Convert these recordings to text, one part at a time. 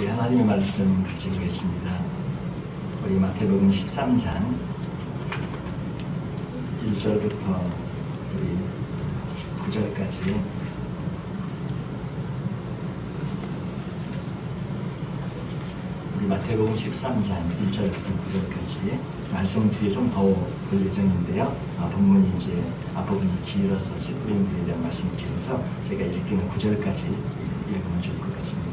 우리 하나님의 말씀 같이 보겠습니다. 우리 마태복음 13장 1절부터 우리 9절까지 우리 마태복음 13장 1절부터 9절까지 말씀은 뒤에 좀 더 볼 예정인데요. 본문이 이제 앞부분이 길어서 씨 뿌린 뷰에 대한 말씀이 길어서 제가 읽기는 9절까지 읽으면 좋을 것 같습니다.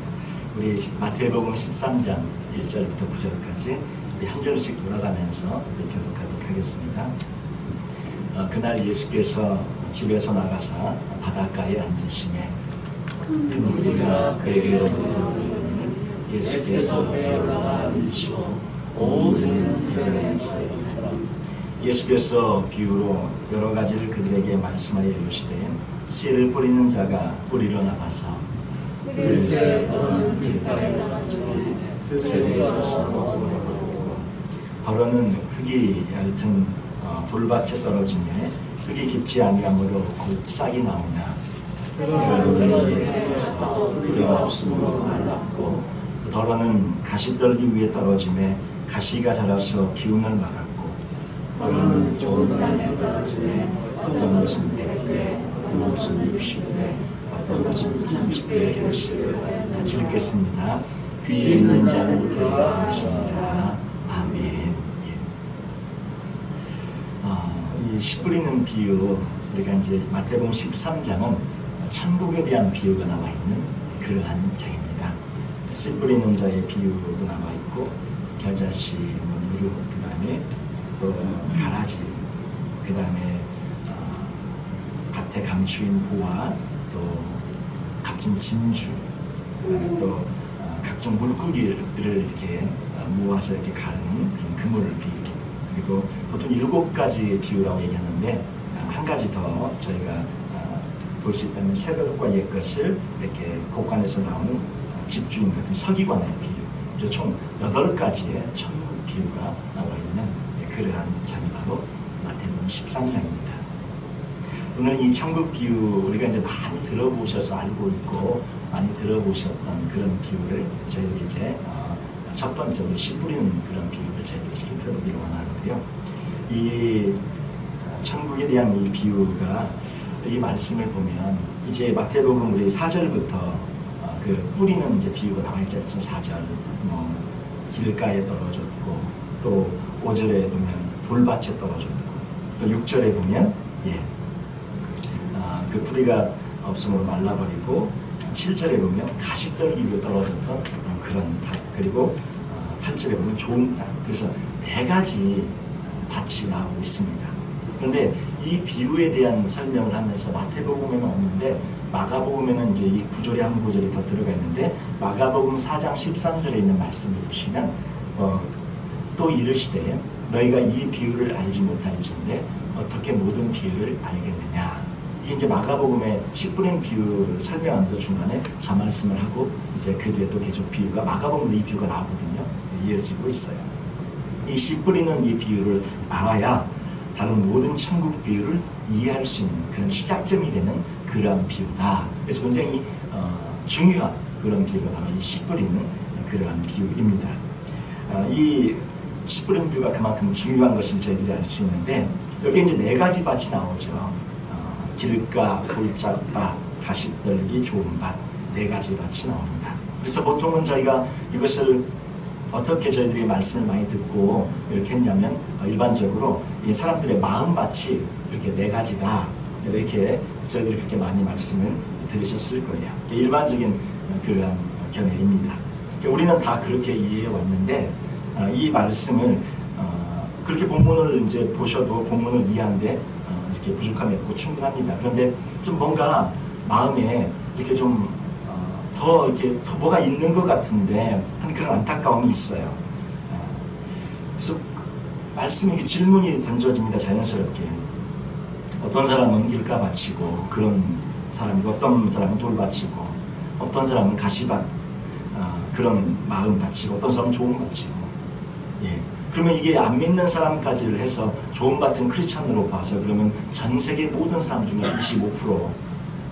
우리 마태복음 13장 1절부터 9절까지 우리 한 절씩 돌아가면서 교독하도록 하겠습니다. 그날 예수께서 집에서 나가사 바닷가에 앉으시매 큰 무리가 그에게로 몰려오더니 예수께서 배로 앉으시고 온 무리는 해변에서 예수께서 비유로 여러 가지를 그들에게 말씀하여 이르시되 씨를 뿌리는 자가 뿌리러 나가서 그릇에 버러는 길가에 던지니 새들이 가서 물어버리고 버러는 흙이 얇은 돌밭에 떨어지며 흙이 깊지 아니하므로 곧 싹이 나오나 그러는 이에 가서 뿌리가 없으므로 말랐고 더러는 가시떨기 위에 떨어지며 가시가 자라서 기운을 막았고 더러는 좋은 땅에 떨어지며 어떤 것은 100배 어떤 것은 60배 어떤 것은 30배의 결실을 같이 읽겠습니다. 귀 있는 자는 들으라 하시니라. 아멘. 이 씨 뿌리는 비유, 우리가 이제 마태복음 13장은 천국에 대한 비유가 나와 있는 그러한 장입니다. 씨 뿌리는 자의 비유도 나와 있고 겨자씨, 누룩, 그 다음에 또 가라지, 그 다음에 밭에 감추인 보화, 또 값진 진주, 그 다음에 또 각종 물고기를 이렇게 모아서 이렇게 가르는 그런 그물 비유, 그리고 보통 7가지의 비유라고 얘기하는데 한 가지 더 저희가 볼 수 있다면 새것과 옛것을 이렇게 곳간에서 나오는 집주인 같은 서기관의 비유, 그래서 총 8가지의 천국 비유가 나와 있는 그러한 장이 바로 마태복음 13장입니다. 오늘 이 천국 비유 우리가 이제 많이 들어보셔서 알고 있고 많이 들어보셨던 그런 비유를 저희들이 이제 첫 번째로 씨 뿌리는 그런 비유를 저희들이 살펴보기를 원하는데요. 이 천국에 대한 이 비유가 이 말씀을 보면 이제 마태복음 우리 4절부터 그 뿌리는 이제 비유가 나와 있지 않습니까? 4절 길가에 떨어졌고 또 5절에 보면 돌밭에 떨어졌고 또 6절에 보면 그 뿌리가 없으므로 말라버리고 7절에 보면 가시떨기 위에 떨어졌던 어떤 그런 밭, 그리고 8절에 보면 좋은 땅. 그래서 4가지 밭이 나오고 있습니다. 그런데 이 비유에 대한 설명을 하면서 마태복음에는 없는데 마가복음에는 이제 이 구절에 한 구절이 더 들어가 있는데 마가복음 4장 13절에 있는 말씀을 보시면 또 이르시되 너희가 이 비유를 알지 못할진대 어떻게 모든 비유를 알겠느냐. 이게 이제 마가복음의 씨 뿌린 비유를 설명하면서 중간에 저 말씀을 하고 이제 그 뒤에 또 계속 비유가 마가복음도 이 비유가 나오거든요. 이어지고 있어요. 이 씨 뿌리는 이 비유를 알아야 다른 모든 천국 비유를 이해할 수 있는 그런 시작점이 되는 그러한 비유다. 그래서 굉장히 중요한 그런 비유가 바로 이 씨 뿌리는 그러한 비유입니다. 이 씨 뿌리는 비유가 그만큼 중요한 것을 저희들이 알 수 있는데 여기 이제 4가지 밭이 나오죠. 길가, 돌짝밭, 가시떨기, 좋은 밭, 4가지 밭이 나옵니다. 그래서 보통은 저희가 이것을 어떻게 저희들이 말씀을 많이 듣고 이렇게 했냐면 일반적으로 이 사람들의 마음밭이 이렇게 4가지다 이렇게 저희들이 그렇게 많이 말씀을 들으셨을 거예요. 일반적인 그러한 견해입니다. 우리는 다 그렇게 이해해 왔는데 이 말씀을 그렇게 본문을 이제 보셔도 본문을 이해하는데 이렇게 부족함이 없고 충분합니다. 그런데 좀 뭔가 마음에 이렇게 좀 더 뭐가 있는 것 같은데 한 그런 안타까움이 있어요. 그래서 말씀이 질문이 던져집니다. 자연스럽게. 어떤 사람은 길가 바치고 그런 사람이고 어떤 사람은 돌 바치고 어떤 사람은 가시밭 그런 마음 바치고 어떤 사람은 좋은 바치고 그러면 이게 안 믿는 사람까지를 해서 좋은 밭은 크리스찬으로 봐서 그러면 전 세계 모든 사람 중에 25%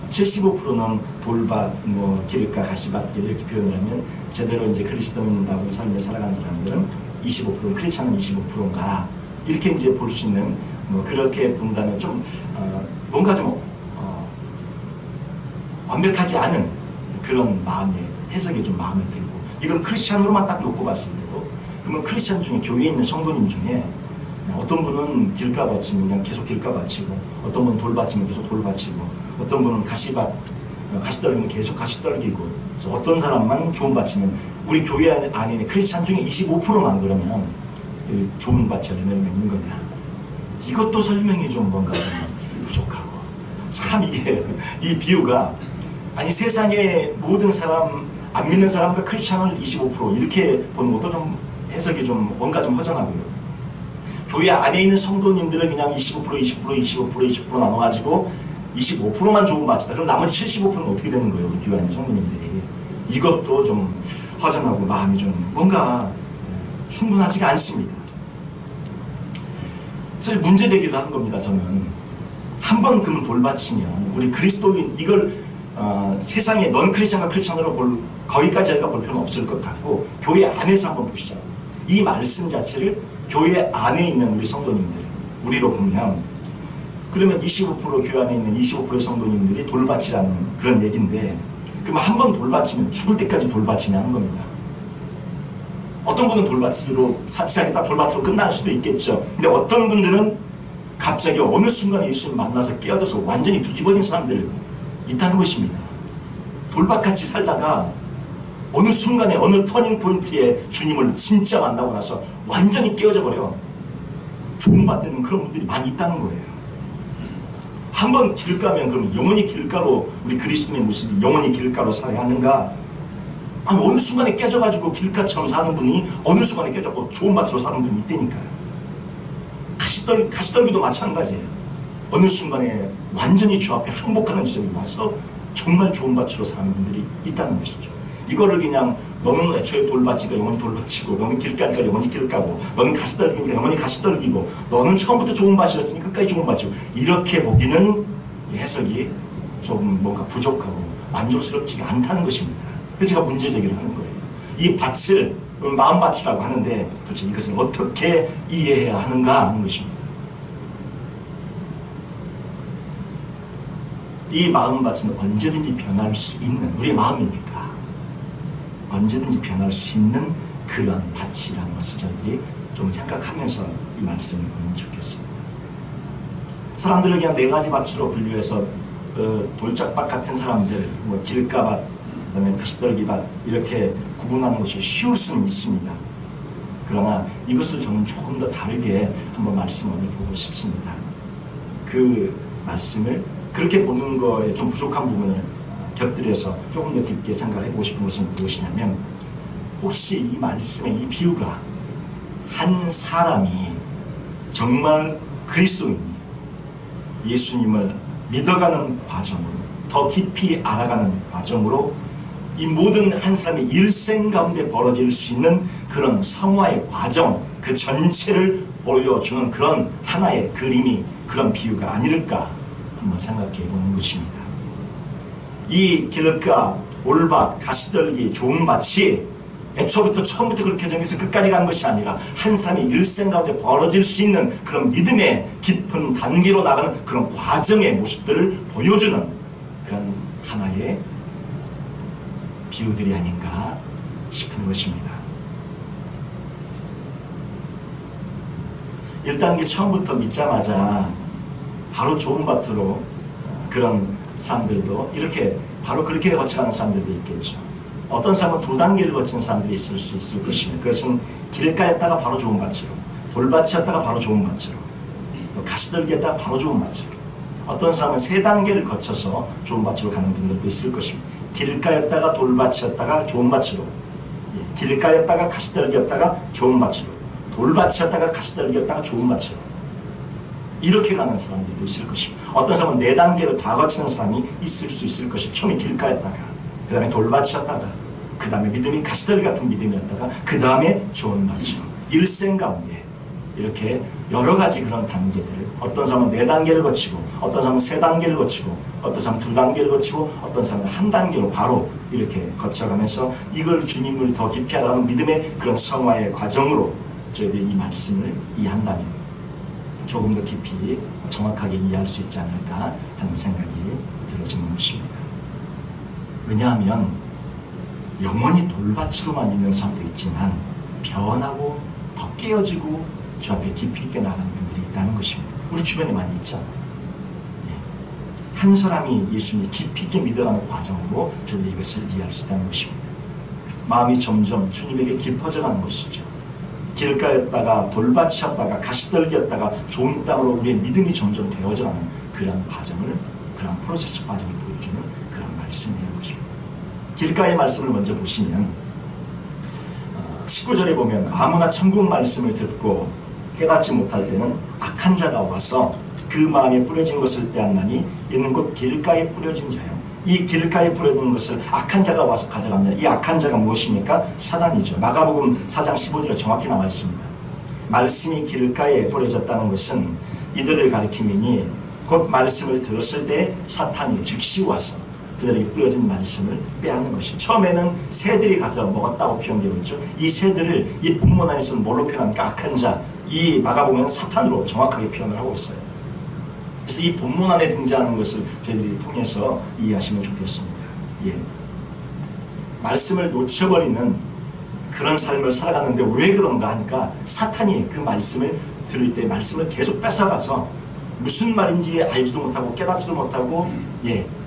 75%는 돌밭, 뭐 기름과 가시밭 이렇게 표현을 하면 제대로 이제 그리스도인다운 삶을 살아가는 사람들은 25%, 크리스찬은 25%인가 이렇게 이제 볼 수 있는 뭐 그렇게 본다면 좀 뭔가 좀 완벽하지 않은 그런 마음의 해석이 좀 마음에 들고 이걸 크리스찬으로만 딱 놓고 봤을 때도 그러면 크리스찬 중에 교회에 있는 성도님 중에 어떤 분은 길가 바치면 그냥 계속 길가 바치고 어떤 분은 돌 바치면 계속 돌 바치고 어떤 분은 가시 떨기면 계속 가시 떨기고 그래서 어떤 사람만 좋은 밭이면 우리 교회 안에 있는 크리스찬 중에 25%만 그러면 좋은 밭이 열매를 맺는 거냐 이것도 설명이 좀 뭔가 좀 부족하고 참 이게 이 비유가 아니 세상의 모든 사람 안 믿는 사람과 크리스찬을 25% 이렇게 보는 것도 좀 해석이 좀 뭔가 좀 허전하고요. 교회 안에 있는 성도님들은 그냥 25% 나눠가지고 25%만 좋은 밭이다. 그럼 나머지 75%는 어떻게 되는 거예요? 우리 교회 안에 성도님들이. 이것도 좀 허전하고 마음이 좀 뭔가 충분하지가 않습니다. 사실 문제 제기를 하는 겁니다. 저는 한 번 그러면 돌바치면 우리 그리스도인 이걸 세상에 넌 크리스찬과 크리스찬으로 거기까지 저희가 볼 필요는 없을 것 같고 교회 안에서 한번 보시죠. 이 말씀 자체를 교회 안에 있는 우리 성도님들 우리로 보면 그러면 25% 교회 안에 있는 25%의 성도님들이 돌밭이라는 그런 얘기인데 그럼 한 번 돌밭이면 죽을 때까지 돌밭이냐 하는 겁니다. 어떤 분은 돌밭으로 시작했다 돌밭으로 끝날 수도 있겠죠. 근데 어떤 분들은 갑자기 어느 순간에 예수님 만나서 깨어져서 완전히 뒤집어진 사람들 있다는 것입니다. 돌밭같이 살다가 어느 순간에 어느 터닝 포인트에 주님을 진짜 만나고 나서 완전히 깨어져 버려 좋은 밭 되는 그런 분들이 많이 있다는 거예요. 한번 길가면 그럼 영원히 길가로 우리 그리스도의 모습이 영원히 길가로 살아야 하는가? 아니 어느 순간에 깨져가지고 길가처럼 사는 분이 어느 순간에 깨져고 좋은 밭으로 사는 분이 있다니까요. 가시떨기도 마찬가지예요. 어느 순간에 완전히 주 앞에 항복하는 지점이 와서 정말 좋은 밭으로 사는 분들이 있다는 것이죠. 이거를 그냥 너는 애초에 돌밭이가 영원히 돌밭이고 너는 길가니까 영원히 길가고 너는 가시떨기니까 영원히 가시떨기고 너는 처음부터 좋은 밭이었으니 끝까지 좋은 밭이고 이렇게 보기는 해석이 조금 뭔가 부족하고 만족스럽지가 않다는 것입니다. 그래서 제가 문제 제기를 하는 거예요. 이 밭을 마음밭이라고 하는데 도대체 이것을 어떻게 이해해야 하는가 하는 것입니다. 이 마음밭은 언제든지 변할 수 있는 우리의 마음이니까 언제든지 변할 수 있는 그러한 밭이라는 것을 저희들이 좀 생각하면서 이 말씀을 보면 좋겠습니다. 사람들을 그냥 네 가지 밭으로 분류해서 돌짝밭 같은 사람들, 뭐 길가밭, 그다음에 가시떨기밭 이렇게 구분하는 것이 쉬울 수는 있습니다. 그러나 이것을 저는 조금 더 다르게 한번 말씀을 보고 싶습니다. 그 말씀을 그렇게 보는 거에 좀 부족한 부분을 곁들여서 조금 더 깊게 생각해보고 싶은 것은 무엇이냐면 혹시 이 말씀의 이 비유가 한 사람이 정말 그리스도인이 예수님을 믿어가는 과정으로 더 깊이 알아가는 과정으로 이 모든 한 사람의 일생 가운데 벌어질 수 있는 그런 성화의 과정 그 전체를 보여주는 그런 하나의 그림이 그런 비유가 아닐까 한번 생각해 보는 것입니다. 이 길가, 돌밭, 가시떨기, 좋은 밭이 애초부터 처음부터 그렇게 정해서 끝까지 가는 것이 아니라 한 사람의 일생 가운데 벌어질 수 있는 그런 믿음의 깊은 단계로 나가는 그런 과정의 모습들을 보여주는 그런 하나의 비유들이 아닌가 싶은 것입니다. 1단계 처음부터 믿자마자 바로 좋은 밭으로 그런 사람들도 이렇게 바로 그렇게 거쳐가는 사람들도 있겠죠. 어떤 사람은 2단계를 거치는 사람들이 있을 수 있을 것입니다. 그것은 길가였다가 바로 좋은 밭으로, 돌밭이었다가 바로 좋은 밭으로, 또 가시떨기였다가 바로 좋은 밭으로, 어떤 사람은 3단계를 거쳐서 좋은 밭으로 가는 분들도 있을 것입니다. 길가였다가 돌밭이었다가 좋은 밭으로, 길가였다가 가시떨기였다가 좋은 밭으로, 돌밭이었다가 가시떨기였다가 좋은 밭으로 이렇게 가는 사람들도 있을 것입니다. 어떤 사람은 4단계를 다 거치는 사람이 있을 수 있을 것입니다. 처음에 길가였다가 그 다음에 돌밭이었다가 그 다음에 믿음이 가시떨기 같은 믿음이었다가 그 다음에 좋은 밭으로 일생 가운데 이렇게 여러 가지 그런 단계들을, 어떤 사람은 4단계를 거치고, 어떤 사람은 3단계를 거치고, 어떤 사람은 2단계를 거치고, 어떤 사람은 1단계로 바로 이렇게 거쳐가면서 이걸 주님을 더 깊이 알아가는 믿음의 그런 성화의 과정으로 저희들이 이 말씀을 이해한다면 조금 더 깊이 정확하게 이해할 수 있지 않을까 하는 생각이 들어지는 것입니다. 왜냐하면 영원히 돌밭으로만 있는 사람도 있지만 변하고 더 깨어지고 주 앞에 깊이 있게 나가는 분들이 있다는 것입니다. 우리 주변에 많이 있잖아요. 한 사람이 예수님을 깊이 있게 믿어가는 과정으로 저들이 이것을 이해할 수 있다는 것입니다. 마음이 점점 주님에게 깊어져가는 것이죠. 길가였다가 돌밭이었다가 가시떨기였다가 좋은 땅으로 우리의 믿음이 점점 되어져가는 그러한 과정을, 그러한 프로세스 과정을 보여주는 그런 말씀이라는 것입니다. 길가의 말씀을 먼저 보시면 19절에 보면 아무나 천국 말씀을 듣고 깨닫지 못할 때는 악한 자가 와서 그 마음에 뿌려진 것을 빼앗나니 이는 곧 길가에 뿌려진 자요. 이 길가에 뿌려진 것을 악한 자가 와서 가져갑니다. 이 악한 자가 무엇입니까? 사단이죠. 마가복음 4장 15절에 정확히 나와 있습니다. 말씀이 길가에 뿌려졌다는 것은 이들을 가리킴이니 곧 말씀을 들었을 때 사탄이 즉시 와서 그들에게 뿌려진 말씀을 빼앗는 것이죠. 처음에는 새들이 가서 먹었다고 표현되고 있죠. 이 새들을 이 본문 안에서는 뭘로 표현합니까? 악한 자, 이 마가복음은 사탄으로 정확하게 표현을 하고 있어요. 그래서 이 본문 안에 등장하는 것을 저희들이 통해서 이해하시면 좋겠습니다. 말씀을 놓쳐버리는 그런 삶을 살아가는데 왜 그런가 하니까 사탄이 그 말씀을 들을 때 말씀을 계속 뺏어가서 무슨 말인지 알지도 못하고 깨닫지도 못하고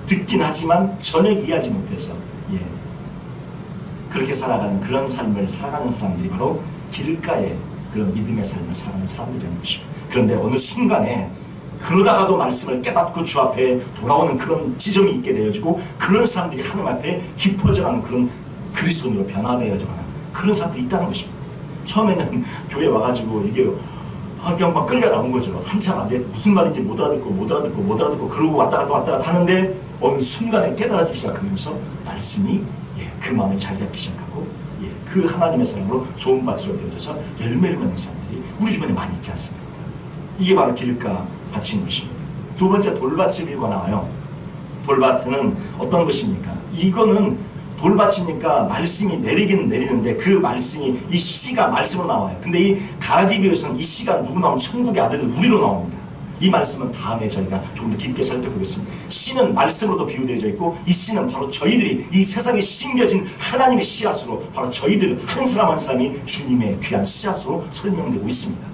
듣긴 하지만 전혀 이해하지 못해서 그렇게 살아가는 그런 삶을 살아가는 사람들이 바로 길가에 그런 믿음의 삶을 살아가는 사람들이라는 것입니다. 그런데 어느 순간에 그러다가도 말씀을 깨닫고 주 앞에 돌아오는 그런 지점이 있게 되어지고 그런 사람들이 하나님 앞에 깊어져가는 그런 그리스도인으로 변화되어져가는 그런 사람들이 있다는 것입니다. 처음에는 교회 와가지고 이게 그냥 막 끌려 나온 거죠. 한참 안 돼. 무슨 말인지 못 알아듣고 그러고 왔다 갔다 하는데 어느 순간에 깨달아지기 시작하면서 말씀이 그 마음에 자리 잡기 시작하고 그 하나님의 사람으로 좋은 밭으로 되어져서 열매를 맺는 사람들이 우리 주변에 많이 있지 않습니까? 이게 바로 길가 밭인 것입니다. 두 번째 돌밭이 밀고 나와요. 돌밭은 어떤 것입니까? 이거는 돌밭이니까 말씀이 내리긴 내리는데 그 말씀이 이 씨가 말씀으로 나와요. 근데 이 가라지 비유에서는 이 씨가 누구 나오면 천국의 아들들 우리로 나옵니다. 이 말씀은 다음에 저희가 조금 더 깊게 살펴보겠습니다. 씨는 말씀으로도 비유되어져 있고 이 씨는 바로 저희들이 이 세상에 심겨진 하나님의 씨앗으로 바로 저희들 한 사람 한 사람이 주님의 귀한 씨앗으로 설명되고 있습니다.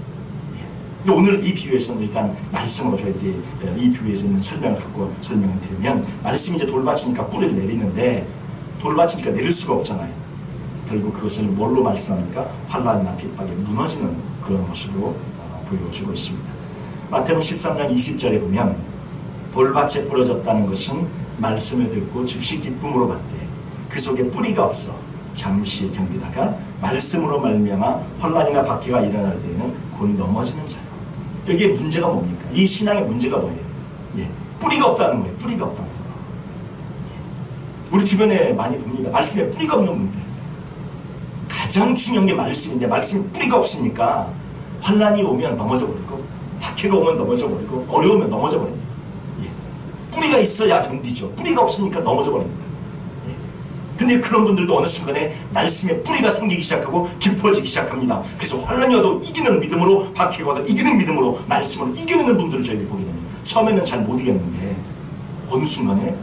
오늘 이 비유에서는 일단 말씀으로 저희들이 이 비유에서 있는 설명을 갖고 설명을 드리면 말씀이 이제 돌밭이니까 뿌리를 내리는데 돌밭이니까 내릴 수가 없잖아요. 결국 그것을 뭘로 말씀합니까? 환난이나 핍박에 무너지는 그런 모습으로 보여주고 있습니다. 마태복음 13장 20절에 보면 돌밭에 뿌려졌다는 것은 말씀을 듣고 즉시 기쁨으로 받되 그 속에 뿌리가 없어 잠시 견디다가 말씀으로 말미암아 환난이나 박해가 일어날 때에는 곧 넘어지는 자요. 여기에 문제가 뭡니까? 이 신앙의 문제가 뭐예요? 뿌리가 없다는 거예요. 뿌리가 없다는 거예요. 우리 주변에 많이 봅니다. 말씀에 뿌리가 없는 분들. 가장 중요한 게 말씀인데 말씀에 뿌리가 없으니까 환난이 오면 넘어져 버리고 박해가 오면 넘어져 버리고 어려우면 넘어져 버립니다. 뿌리가 있어야 견디죠. 뿌리가 없으니까 넘어져 버립니다. 근데 그런 분들도 어느 순간에 말씀에 뿌리가 생기기 시작하고 깊어지기 시작합니다. 그래서 환난이 와도 이기는 믿음으로, 박해가 와도 이기는 믿음으로 말씀으로 이겨내는 분들을 저희들이 보게 됩니다. 처음에는 잘 못 이겼는데 어느 순간에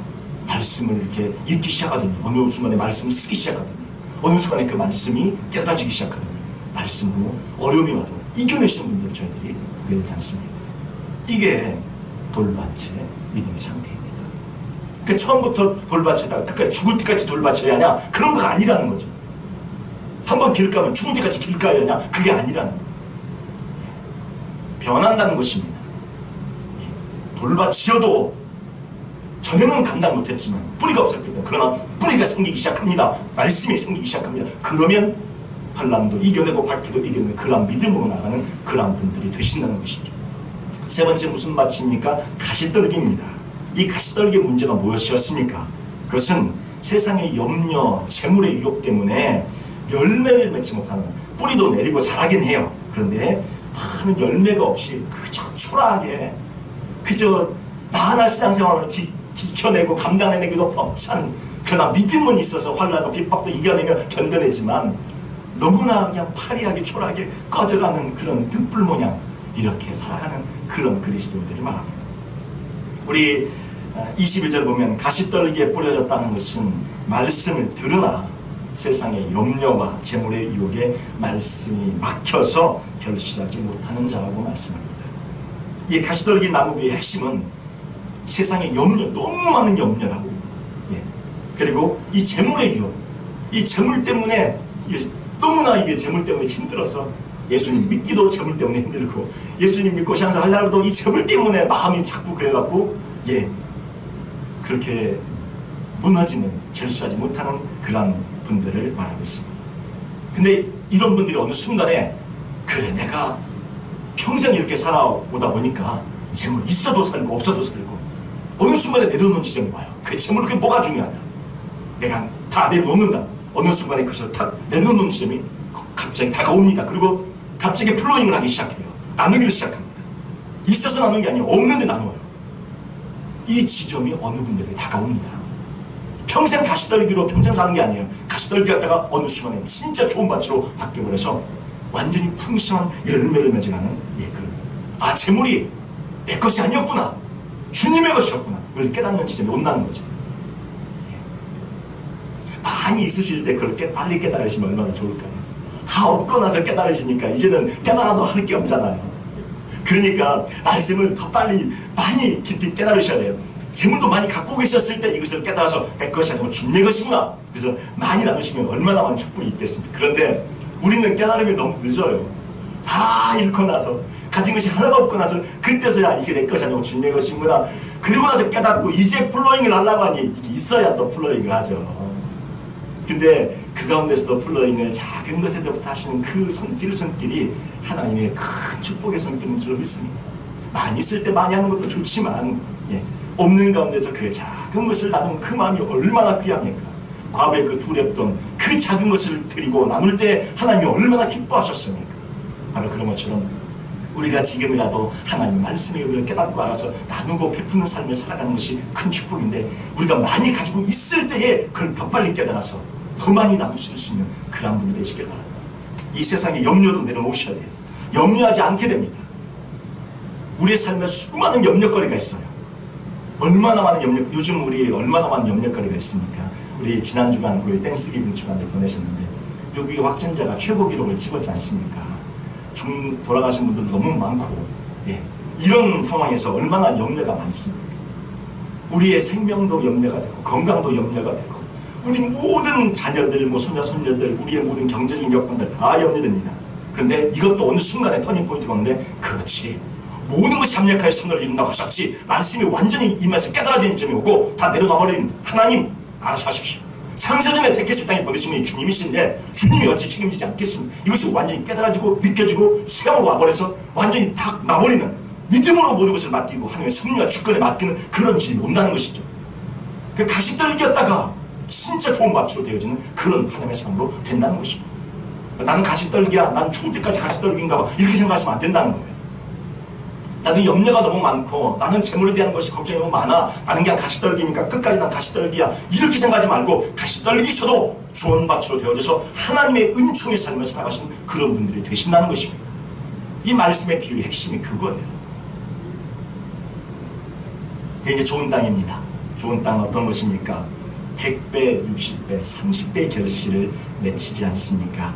말씀을 이렇게 읽기 시작하더니, 어느 순간에 말씀을 쓰기 시작하더니, 어느 순간에 그 말씀이 깨닫지기 시작하더니 말씀으로 어려움이 와도 이겨내시는 분들을 저희들이 보게 되지 않습니까? 이게 돌밭의 믿음의 상태입니다. 그 처음부터 돌밭에다가 끝까지 죽을 때까지 돌밭이어야 하냐? 그런 거가 아니라는 거죠. 한번 길 가면 죽을 때까지 길 가야 하냐? 그게 아니라는 거예요. 변한다는 것입니다. 돌밭이어도 전에는 감당 못했지만 뿌리가 없었기 때문에 그러나 뿌리가 생기기 시작합니다. 말씀이 생기기 시작합니다. 그러면 환난도 이겨내고 박해도 이겨내는 그런 믿음으로 나가는 그런 분들이 되신다는 것이죠. 세 번째 무슨 밭입니까? 가시떨기입니다. 이 가시떨기의 문제가 무엇이었습니까? 그것은 세상의 염려, 재물의 유혹 때문에 열매를 맺지 못하는, 뿌리도 내리고 자라긴 해요. 그런데 많은 열매가 없이 그저 초라하게 그저 나나 신앙생활을 지켜내고 감당해내기도 벅찬, 그러나 믿음은 있어서 환난과 핍박도 이겨내며 견뎌내지만 너무나 그냥 파리하게 초라하게 꺼져가는 그런 등불 모양 이렇게 살아가는 그런 그리스도인들을 말합니다. 우리 22절 보면 가시떨기에 뿌려졌다는 것은 말씀을 들으나 세상의 염려와 재물의 유혹에 말씀이 막혀서 결실하지 못하는 자라고 말씀합니다. 이 가시떨기 나무의 핵심은 세상의 염려, 너무 많은 염려라고. 그리고 이 재물의 유혹, 이 재물 때문에 너무나 이게 재물 때문에 힘들어서 예수님 믿기도 재물 때문에 힘들고 예수님 믿고 신앙생활 하려고 이 재물 때문에 마음이 자꾸 그래갖고 그렇게 무너지는, 결실하지 못하는 그런 분들을 말하고 있습니다. 근데 이런 분들이 어느 순간에 그래 내가 평생 이렇게 살아오다 보니까 재물 있어도 살고 없어도 살고 어느 순간에 내려놓는 지점이 와요. 그 재물 그게 뭐가 중요하냐, 내가 다 내려놓는다. 어느 순간에 그것을 다 내려놓는 지점이 갑자기 다가옵니다. 그리고 갑자기 플로잉을 하기 시작해요. 나누기를 시작합니다. 있어서 나누는 게 아니에요. 없는데 나눠요. 이 지점이 어느 분들에게 다가옵니다. 평생 가시떨기로 평생 사는 게 아니에요. 가시떨기 갖다가 어느 순간에 진짜 좋은 밭으로 바뀌어버려서 완전히 풍성한 열매를 맺어가는 재물이 내 것이 아니었구나, 주님의 것이었구나, 그걸 깨닫는 지점이 온다는 거죠. 많이 있으실 때 그렇게 빨리 깨달으시면 얼마나 좋을까요? 다 없고 나서 깨달으시니까 이제는 깨달아도 할 게 없잖아요. 그러니까 말씀을 더 빨리 많이 깊이 깨달으셔야 돼요. 재물도 많이 갖고 계셨을 때 이것을 깨달아서 내 것이 아니고 주님의 것이구나. 그래서 많이 나누시면 얼마나 많은 축복이 있겠습니까? 그런데 우리는 깨달음이 너무 늦어요. 다 잃고 나서 가진 것이 하나도 없고 나서 그때서야 이게 내 것이 아니고 주님의 것이구나. 그리고 나서 깨닫고 이제 플로잉을 하려고 하니 있어야 또 플로잉을 하죠. 근데 그 가운데서도 플로잉을 작은 것에서부터 하시는 그 손길이 하나님의 큰 축복의 손길인 줄 믿습니다. 많이 있을 때 많이 하는 것도 좋지만 없는 가운데서 그 작은 것을 나누는 그 마음이 얼마나 귀합니까? 과거에 그 두렵던 그 작은 것을 드리고 나눌 때 하나님이 얼마나 기뻐하셨습니까? 바로 그런 것처럼 우리가 지금이라도 하나님의 말씀의 의미를 깨닫고 알아서 나누고 베푸는 삶을 살아가는 것이 큰 축복인데, 우리가 많이 가지고 있을 때에 그걸 더 빨리 깨달아서 더 많이 나누실 수 있는 그런 분이 되시길 바랍니다. 이 세상에 염려도 내려놓으셔야 돼요. 염려하지 않게 됩니다. 우리의 삶에 수많은 염려거리가 있어요. 얼마나 많은 요즘 우리 얼마나 많은 염려거리가 있습니까? 우리 지난주간 우리 땡스기빙 주간을 보내셨는데 여기 확진자가 최고 기록을 찍었지 않습니까? 돌아가신 분들 너무 많고, 이런 상황에서 얼마나 염려가 많습니까? 우리의 생명도 염려가 되고 건강도 염려가 되고 우리 모든 자녀들, 손자, 손녀들, 우리의 모든 경제적인 여건들 다 염려됩니다. 그런데 이것도 어느 순간에 터닝포인트가 오는데, 그렇지, 모든 것이 합력하여 선을 이룬다고 하셨지, 말씀이 완전히 임해서 깨달아지는 점이 오고 다 내려놔버리는 하나님 알아서 하십시오. 창세전에 택했을 땅에 보내신 분이 주님이신데 주님이 어찌 책임지지 않겠습니까? 이것이 완전히 깨달아지고 느껴지고 수양으로 와버려서 완전히 탁 나버리는, 믿음으로 모든 것을 맡기고 하나님의 성령과 주권에 맡기는 그런 질이 온다는 것이죠. 그 가시떨기였다가 진짜 좋은 밭으로 되어지는 그런 하나님의 삶으로 된다는 것입니다. 나는 가시떨기야, 난 죽을 때까지 가시떨기인가 봐, 이렇게 생각하시면 안 된다는 거예요. 나는 염려가 너무 많고 나는 재물에 대한 것이 걱정이 너무 많아, 나는 그냥 가시떨기니까 끝까지 난 가시떨기야, 이렇게 생각하지 말고 가시떨기셔도 좋은 밭으로 되어져서 하나님의 은총의 삶을 살아가시는 그런 분들이 되신다는 것입니다. 이 말씀의 비유의 핵심이 그거예요. 이게 좋은 땅입니다. 좋은 땅은 어떤 것입니까? 100배, 60배, 30배의 결실을 맺히지 않습니까?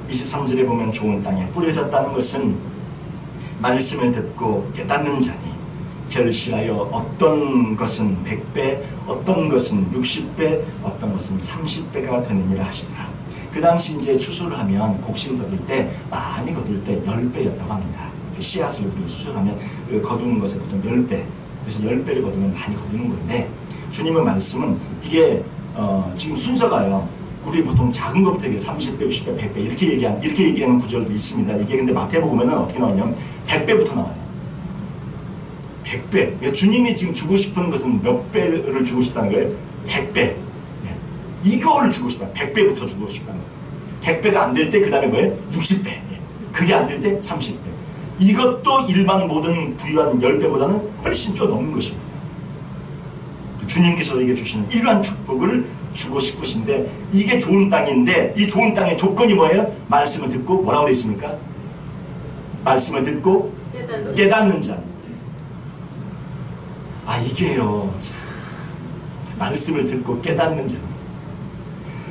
23절에 보면 좋은 땅에 뿌려졌다는 것은 말씀을 듣고 깨닫는 자니 결실하여 어떤 것은 100배, 어떤 것은 60배, 어떤 것은 30배가 되느니라 하시더라. 그 당시 이제 추수를 하면 곡식을 거둘 때 많이 거둘 때 10배였다고 합니다. 씨앗을 우리 수술하면 거두는 것에 보통 10배, 그래서 10배를 거두면 많이 거두는 건데, 주님의 말씀은 이게 지금 순서가요, 우리 보통 작은 것부터 30배, 60배, 100배 이렇게 얘기하는 구절도 있습니다. 이게 근데 마태복음에는 어떻게 나오냐면 100배부터 나와요. 100배. 그러니까 주님이 지금 주고 싶은 것은 몇 배를 주고 싶다는 거예요? 100배. 이거를 주고 싶다. 100배부터 주고 싶다는 거예요. 100배가 안 될 때 그 다음에 뭐예요? 60배. 그게 안 될 때 30배. 이것도 일반 모든 부유한 10배보다는 훨씬 뛰어넘는 것입니다. 주님께서 우리에게 주시는 이러한 축복을 주고 싶으신데, 이게 좋은 땅인데 이 좋은 땅의 조건이 뭐예요? 말씀을 듣고 뭐라고 되어 있습니까? 말씀을 듣고 깨닫는 자. 아, 이게요, 참, 말씀을 듣고 깨닫는 자.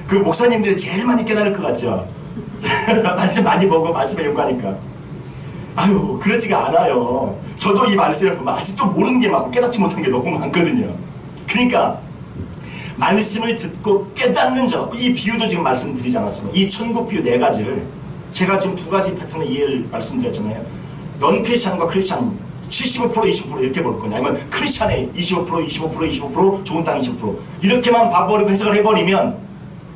그 목사님들이 제일 많이 깨달을 것 같죠? 말씀 많이 보고 말씀에 연구하니까. 아유, 그러지가 않아요. 저도 이 말씀을 보면 아직도 모르는 게 많고 깨닫지 못한 게 너무 많거든요. 그러니까 말씀을 듣고 깨닫는 자, 이 비유도 지금 말씀드리지 않았습니다. 이 천국 비유 4가지를 제가 지금 2가지 패턴의 이해를 말씀드렸잖아요. 넌 크리스찬과 크리스찬 75% 20% 이렇게 볼 거냐, 아니면 크리스찬의 25% 25% 좋은 땅 20% 이렇게만 봐버리고 해석을 해버리면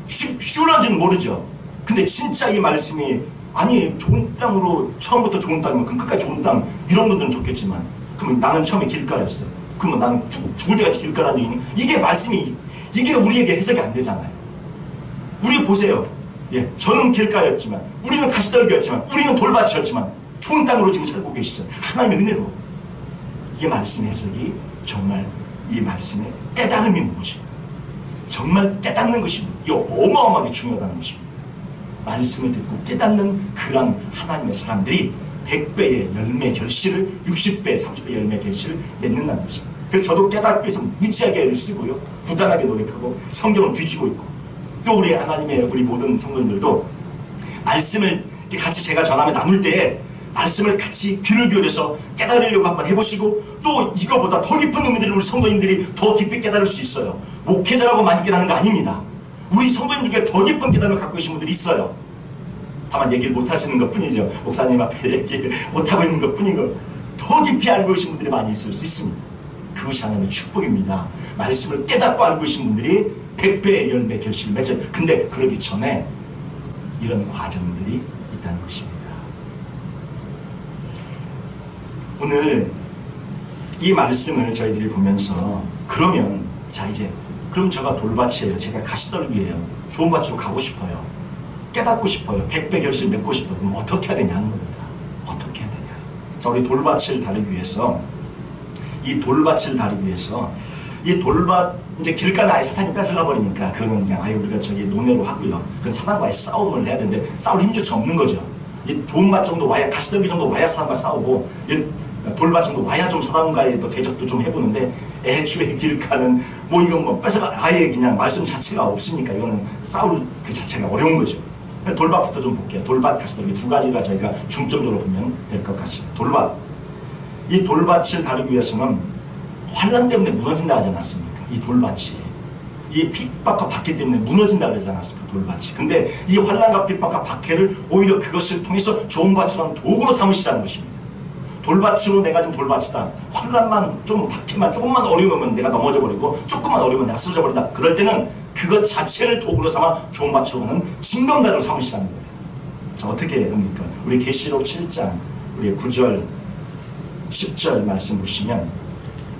쉬울런지는 모르죠. 근데 진짜 이 말씀이 아니 좋은 땅으로 처음부터 좋은 땅이면 그럼 끝까지 좋은 땅, 이런 분들은 좋겠지만 그러면 나는 처음에 길가였어. 그러면 나는 죽을 때까지 길가라는 얘기는, 이게 말씀이, 이게 우리에게 해석이 안 되잖아요. 우리 보세요. 예, 저는 길가였지만, 우리는 가시떨기였지만, 우리는 돌밭이었지만 좋은 땅으로 지금 살고 계시죠. 하나님의 은혜로. 이 말씀의 해석이 정말, 이 말씀의 깨달음이 무엇입니까? 정말 깨닫는 것입니다. 이거 어마어마하게 중요하다는 것입니다. 말씀을 듣고 깨닫는 그런 하나님의 사람들이 100배의 열매 결실을, 60배, 30배 열매 결실을 맺는다는 것입니다. 그래서 저도 깨닫기 위해서 무지하게 애를 쓰고요, 부단하게 노력하고 성경을 뒤지고 있고, 또 우리 하나님의 우리 모든 성도님들도 말씀을 같이 제가 전하며 나눌 때에 말씀을 같이 귀를 기울여서 깨달으려고 한번 해보시고, 또 이거보다 더 깊은 의미들을 우리 성도님들이 더 깊이 깨달을 수 있어요. 목회자라고 많이 깨닫는 거 아닙니다. 우리 성도님 중에 더 깊은 깨달음을 갖고 계신 분들이 있어요. 다만 얘기를 못하시는 것 뿐이죠. 목사님 앞에 얘기를 못하고 있는 것 뿐이고, 더 깊이 알고 계신 분들이 많이 있을 수 있습니다. 그것이 하나님의 축복입니다. 말씀을 깨닫고 알고 계신 분들이 100배의 열매 결실을 맺어요. 근데 그러기 전에 이런 과정들이 있다는 것입니다. 오늘 이 말씀을 저희들이 보면서, 그러면 자 이제 그럼 제가 돌밭이에요, 제가 가시떨기예요, 좋은 밭으로 가고 싶어요, 깨닫고 싶어요, 100배 결실 맺고 싶어요. 그럼 어떻게 해야 되냐는 겁니다. 어떻게 해야 되냐. 자, 우리 돌밭을 다루기 위해서, 이 돌밭을 다루기 위해서, 이 돌밭, 이제 길가에 아예 사탄이 뺏어가 버리니까 그거는 그냥 아예 우리가 저기 논외로 하고요. 그건 사탄과의 싸움을 해야 되는데 싸울 힘조차 없는 거죠. 이 좋은 밭 정도 와야, 가시떨기 정도 와야 사탄과 싸우고, 이 돌밭 정도 와야 좀 사탄과의 대적도 좀 해보는데, 애초에 길가는 뭐 이건 뭐 뺏어가, 아예 그냥 말씀 자체가 없으니까 이거는 싸울 그 자체가 어려운 거죠. 돌밭부터 좀 볼게요. 돌밭, 가시떨기 2가지가 저희가 중점적으로 보면 될 것 같습니다. 돌밭. 이 돌밭을 다루기 위해서는 환난 때문에 무너진다 하지 않았습니까? 이 돌밭이. 이 핍박과 박해 때문에 무너진다 그러지 않았습니까? 돌밭이. 근데 이 환난과 핍박과 박해를 오히려 그것을 통해서 좋은 밭으로 하는 도구로 삼으시라는 것입니다. 돌밭으로 내가 지금 돌밭이다. 환난만 좀, 박해만 조금만 어려우면 내가 넘어져 버리고, 조금만 어려우면 내가 쓰러져 버린다. 그럴 때는 그것 자체를 도구로 삼아 좋은 밭으로 가는 징검다리를 삼으시라는 거예요. 자, 어떻게 합니까? 우리 계시록 7장 우리 9절 10절 말씀 보시면,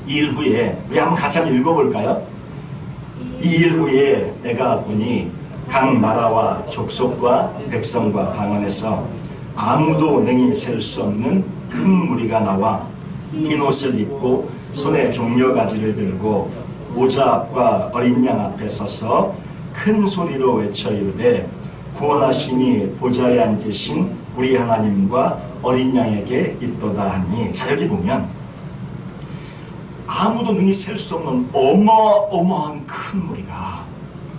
이 일 후에, 우리 한번 같이 한번 읽어볼까요? 이 일 후에 내가 보니 각 나라와 족속과 백성과 방언에서 아무도 능히 셀 수 없는 큰 무리가 나와 흰 옷을 입고 손에 종려가지를 들고 보좌 앞과 어린 양 앞에 서서 큰 소리로 외쳐 이르되, 구원하심이 보좌에 앉으신 우리 하나님과 어린 양에게 있도다 하니. 자, 여기 보면 아무도 능히 셀 수 없는 어마어마한 큰 무리가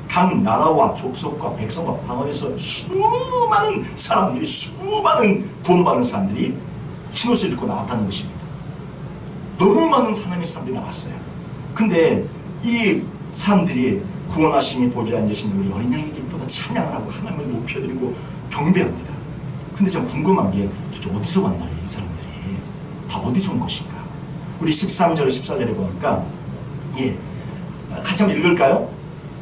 각 나라와 족속과 백성과 방언에서 수많은 사람들이, 수많은 구원받은 사람들이 흰옷을 입고 나왔다는 것입니다. 너무 많은 하나님의 사람들이 나왔어요. 근데 이 사람들이 구원하심이 보좌에 앉으신 우리 어린 양에게 있도다 찬양을 하고 하나님을 높여드리고 경배합니다. 근데 좀 궁금한 게, 도대체 어디서 왔나요? 이 사람들이 다 어디서 온 것인가? 우리 13절 14절에 보니까, 예, 같이 한번 읽을까요?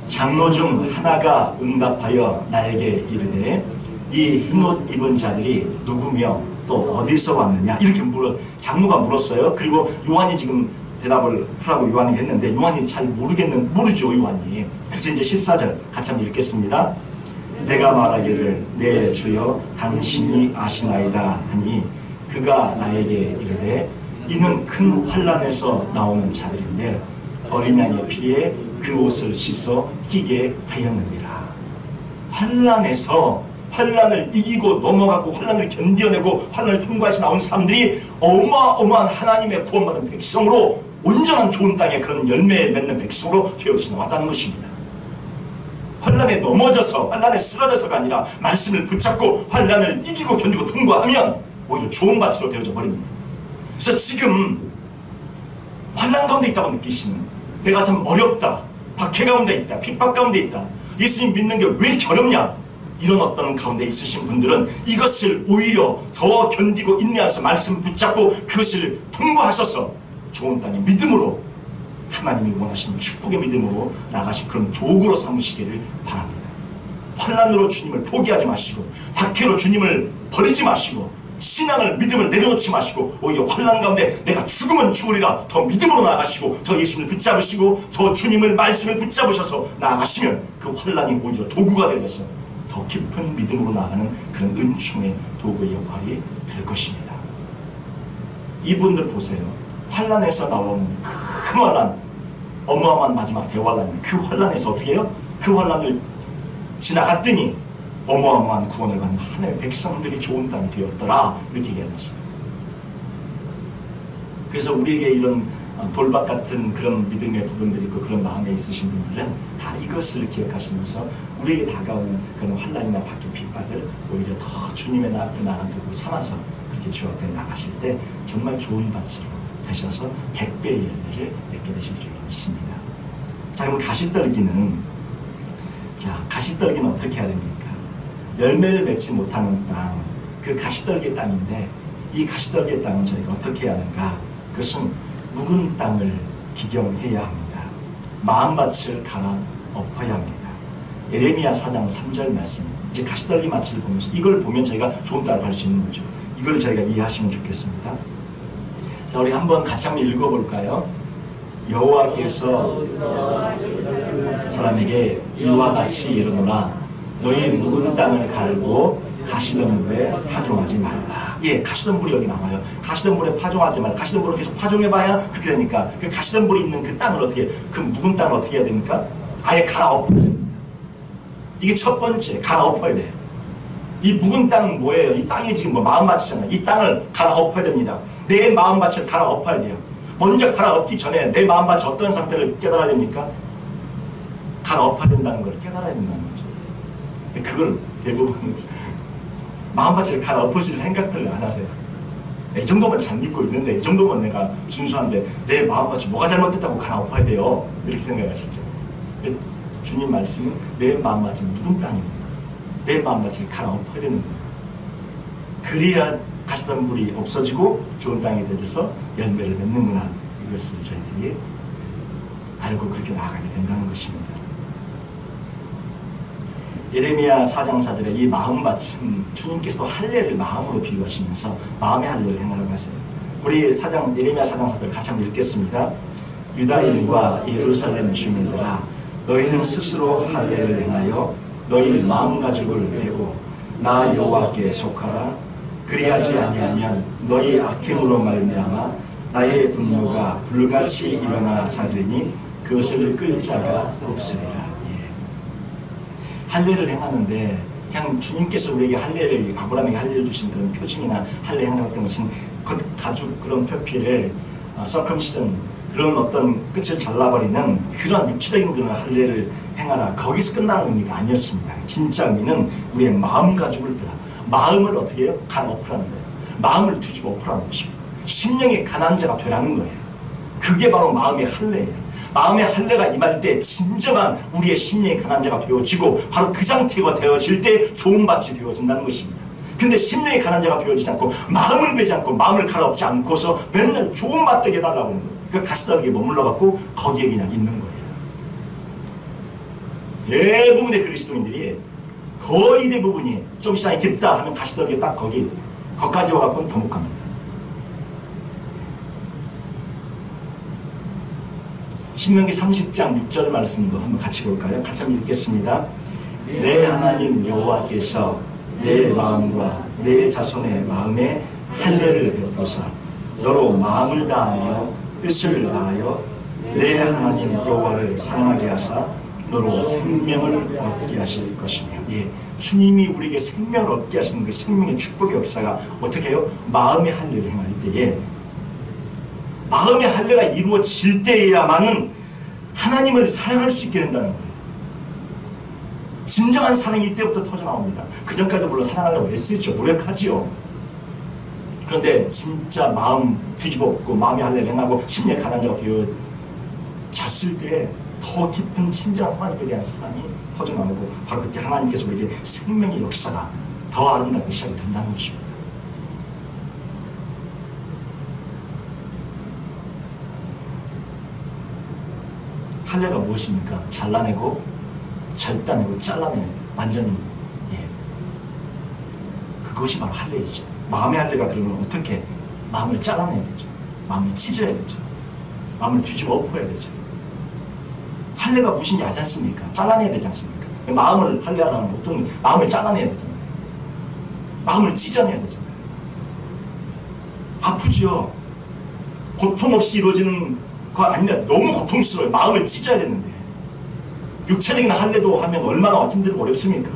장로 중 하나가 응답하여 나에게 이르되, 이 흰옷 입은 자들이 누구며 또 어디서 왔느냐? 이렇게 장로가 물었어요. 그리고 요한이 지금 대답을 하라고 요한이 했는데, 요한이 잘 모르죠, 요한이. 그래서 이제 14절 같이 한번 읽겠습니다. 내가 말하기를 내 주여 당신이 아시나이다 하니, 그가 나에게 이르되 이는 큰 환난에서 나오는 자들인데 어린 양의 피에 그 옷을 씻어 희게 하였느니라. 환난을 이기고 넘어가고 환난을 견뎌내고 환난을 통과해서 나온 사람들이 어마어마한 하나님의 구원받은 백성으로 온전한 좋은 땅에 그런 열매 맺는 백성으로 되어져 나왔다는 것입니다. 환난에 넘어져서 환난에 쓰러져서가 아니라 말씀을 붙잡고 환난을 이기고 견디고 통과하면 오히려 좋은 밭으로 되어져 버립니다. 그래서 지금 환난 가운데 있다고 느끼시는, 내가 참 어렵다, 박해 가운데 있다, 핍박 가운데 있다, 예수님 믿는 게 왜 이렇게 어렵냐, 이런 어떤 가운데 있으신 분들은 이것을 오히려 더 견디고 인내하셔서 말씀 붙잡고 그것을 통과하셔서 좋은 땅의 믿음으로, 하나님이 원하시는 축복의 믿음으로 나가신 그런 도구로 삼으시기를 바랍니다. 환난으로 주님을 포기하지 마시고, 박해로 주님을 버리지 마시고, 신앙을 믿음을 내려놓지 마시고, 오히려 환난 가운데 내가 죽으면 죽으리라 더 믿음으로 나아가시고, 더 예수님을 붙잡으시고, 더 주님을 말씀을 붙잡으셔서 나아가시면 그 환난이 오히려 도구가 되어서 더 깊은 믿음으로 나아가는 그런 은총의 도구의 역할이 될 것입니다. 이분들 보세요. 환난에서 나오는 큰 환난, 어마어마한 마지막 대환란입니다. 그 환난에서 어떻게 해요? 그 환난을 지나갔더니 어마어마한 구원을 받는 하나님의 백성들이 좋은 땅이 되었더라, 이렇게 얘기하지 않습니까? 그래서 우리에게 이런 돌박 같은 그런 믿음의 부분들이 있고 그런 마음에 있으신 분들은 다 이것을 기억하시면서 우리에게 다가오는 그런 환난이나 박해 핍박을 오히려 더 주님의 앞에 나간 도구로 삼아서 그렇게 주 앞에 나가실 때 정말 좋은 밭으로 되셔서 100배의 열매를 맺게 되실 줄 믿습니다. 자, 그럼 가시떨기는, 가시떨기는 어떻게 해야 됩니까? 열매를 맺지 못하는 땅, 그 가시떨기 땅인데, 이 가시떨기 땅은 저희가 어떻게 해야 하는가? 그것은 묵은 땅을 기경해야 합니다. 마음밭을 갈아 엎어야 합니다. 예레미야 4장 3절 말씀, 이제 가시떨기 밭을 보면서 이걸 보면 저희가 좋은 땅을 갈 수 있는 거죠. 이걸 저희가 이해하시면 좋겠습니다. 자, 우리 한번 같이 한번 읽어볼까요? 여호와께서 사람에게 이와 같이 이르노라, 너희 묵은 땅을 갈고 가시던 물에 파종하지 말라. 예, 가시던 물이 여기 나와요. 가시던 물에 파종하지 말라. 가시던 물을 계속 파종해봐야 그렇게 되니까, 그 가시던 물이 있는 그 땅을 어떻게, 그 묵은 땅을 어떻게 해야 됩니까? 아예 갈아엎어야 됩니다. 이게 첫 번째, 갈아엎어야 돼요. 이 묵은 땅은 뭐예요? 이 땅이 지금 뭐 마음밭이잖아요. 이 땅을 갈아엎어야 됩니다. 내 마음밭을 갈아엎어야 돼요. 먼저 갈아엎기 전에 내 마음밭이 어떤 상태를 깨달아야 됩니까? 갈아엎어야 된다는 걸 깨달아야 된다는 거죠. 근데 그걸 대부분 마음밭을 갈아엎으실 생각들을 안 하세요. 이 정도면 잘 믿고 있는데, 이 정도면 내가 순수한데 내 마음밭이 뭐가 잘못됐다고 갈아엎어야 돼요, 이렇게 생각하시죠. 주님 말씀은 내 마음밭은 묵은 땅입니다. 내 마음밭을 갈아엎어야 되는 거예요. 그래야 가시던 물이 없어지고 좋은 땅이 되어서 열매를 맺는구나, 이것을 저희들이 알고 그렇게 나아가게 된다는 것입니다. 예레미야 4장 4절에 이 마음밭은 주님께서도 할례를 마음으로 비유하시면서 마음의 할례를 행하라고 하세요. 우리 예레미야 4장 4절 같이 한번 읽겠습니다. 유다인과 예루살렘 주민들아, 너희는 스스로 할례를 행하여 너희 마음가짐을 베고 나 여호와께 속하라. 그리하지 아니하면 너희 악행으로 말미암아 나의 분노가 불같이 일어나 사리니 그것을 끌 자가 없으리라. 할례를 행하는데, 그냥 주님께서 우리에게 할례를, 아브라함에게 할례를 주신 그런 표징이나 할례 행하는 같은 것은 가죽 그런 표피를 서컴시전, 그런 어떤 끝을 잘라버리는 그런 육체적인 그런 할례를 행하라, 거기서 끝나는 의미가 아니었습니다. 진짜 의미는 우리의 마음가짐을 빼라. 마음을 어떻게 해요? 갈아엎으라는 거예요. 마음을 뒤집어 엎으라는 것입니다. 심령의 가난한 자가 되라는 거예요. 그게 바로 마음의 할례예요. 마음의 할례가 임할 때 진정한 우리의 심령의 가난한 자가 되어지고, 바로 그 상태가 되어질 때 좋은 밭이 되어진다는 것입니다. 근데 심령의 가난한 자가 되어지지 않고, 마음을 베지 않고, 마음을 갈아엎지 않고서 맨날 좋은 밭 되게 해달라고 하는 거예요. 그 가시떨기에 머물러갖고 거기에 그냥 있는 거예요. 대부분의 그리스도인들이, 거의 대부분이 좀 시간이 깊다 하면 가시떨기에 딱 거기까지 와갖고는 더 못 갑니다. 신명기 30장 6절 말씀도 한번 같이 볼까요? 같이 한번 읽겠습니다. 내 하나님 여호와께서 내 마음과 내 자손의 마음에 할례를 베푸사 너로 마음을 다하며 뜻을 다하여 내 하나님 여호와를 사랑하게 하사 너로 생명을 얻게 하실 것이며. 예, 주님이 우리에게 생명을 얻게 하시는 그 생명의 축복의 역사가 어떻게 해요? 마음의 할례를 행할 때에, 마음의 할례가 이루어질 때에야만은 하나님을 사랑할 수 있게 된다는 거예요. 진정한 사랑이 이때부터 터져나옵니다. 그전까지도 물론 사랑하려고 애쓰죠. 노력하지요. 그런데 진짜 마음 뒤집어 엎고 마음의 할례를 행하고 심리의 가난자가 되어 잤을 때 더 깊은 진정한 하나님에 대한 사랑이 터져나오고 바로 그때 하나님께서 우리에게 생명의 역사가 더 아름답게 시작이 된다는 것입니다. 할례가 무엇입니까? 잘라내고 절단내고 잘라내고 완전히, 예, 그것이 바로 할례이죠. 마음의 할례가 그러면 어떻게? 마음을 잘라내야 되죠. 마음을 찢어야 되죠. 마음을 뒤집어 엎어야 되죠. 할례가 무엇인지 알지 않습니까? 잘라내야 되지 않습니까? 마음을 할례하라는 보통 마음을 잘라내야 되잖아요. 마음을 찢어내야 되잖아요. 아프죠. 고통 없이 이루어지는 거 아닌데 너무 고통스러워요. 마음을 찢어야 되는데. 육체적인 할례도 하면 얼마나 힘들고 어렵습니까?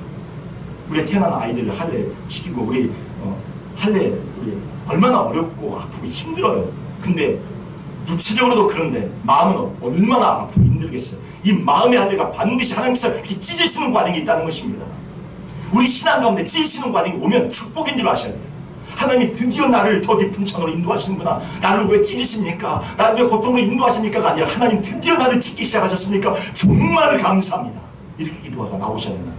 우리가 태어난 아이들을 할례 시키고 우리 할례 얼마나 어렵고 아프고 힘들어요. 근데 육체적으로도 그런데 마음은 얼마나 아프고 힘들겠어요. 이 마음의 할례가 반드시 하나님께서 이렇게 찢으시는 과정이 있다는 것입니다. 우리 신앙 가운데 찢으시는 과정이 오면 축복인 줄 아셔야 돼요. 하나님이 드디어 나를 더 깊은 창으로 인도하시는구나. 나를 왜 찢으십니까? 나를 왜 고통으로 인도하십니까가 아니라 하나님 드디어 나를 찢기 시작하셨습니까? 정말 감사합니다. 이렇게 기도하가 나오셔야 된다.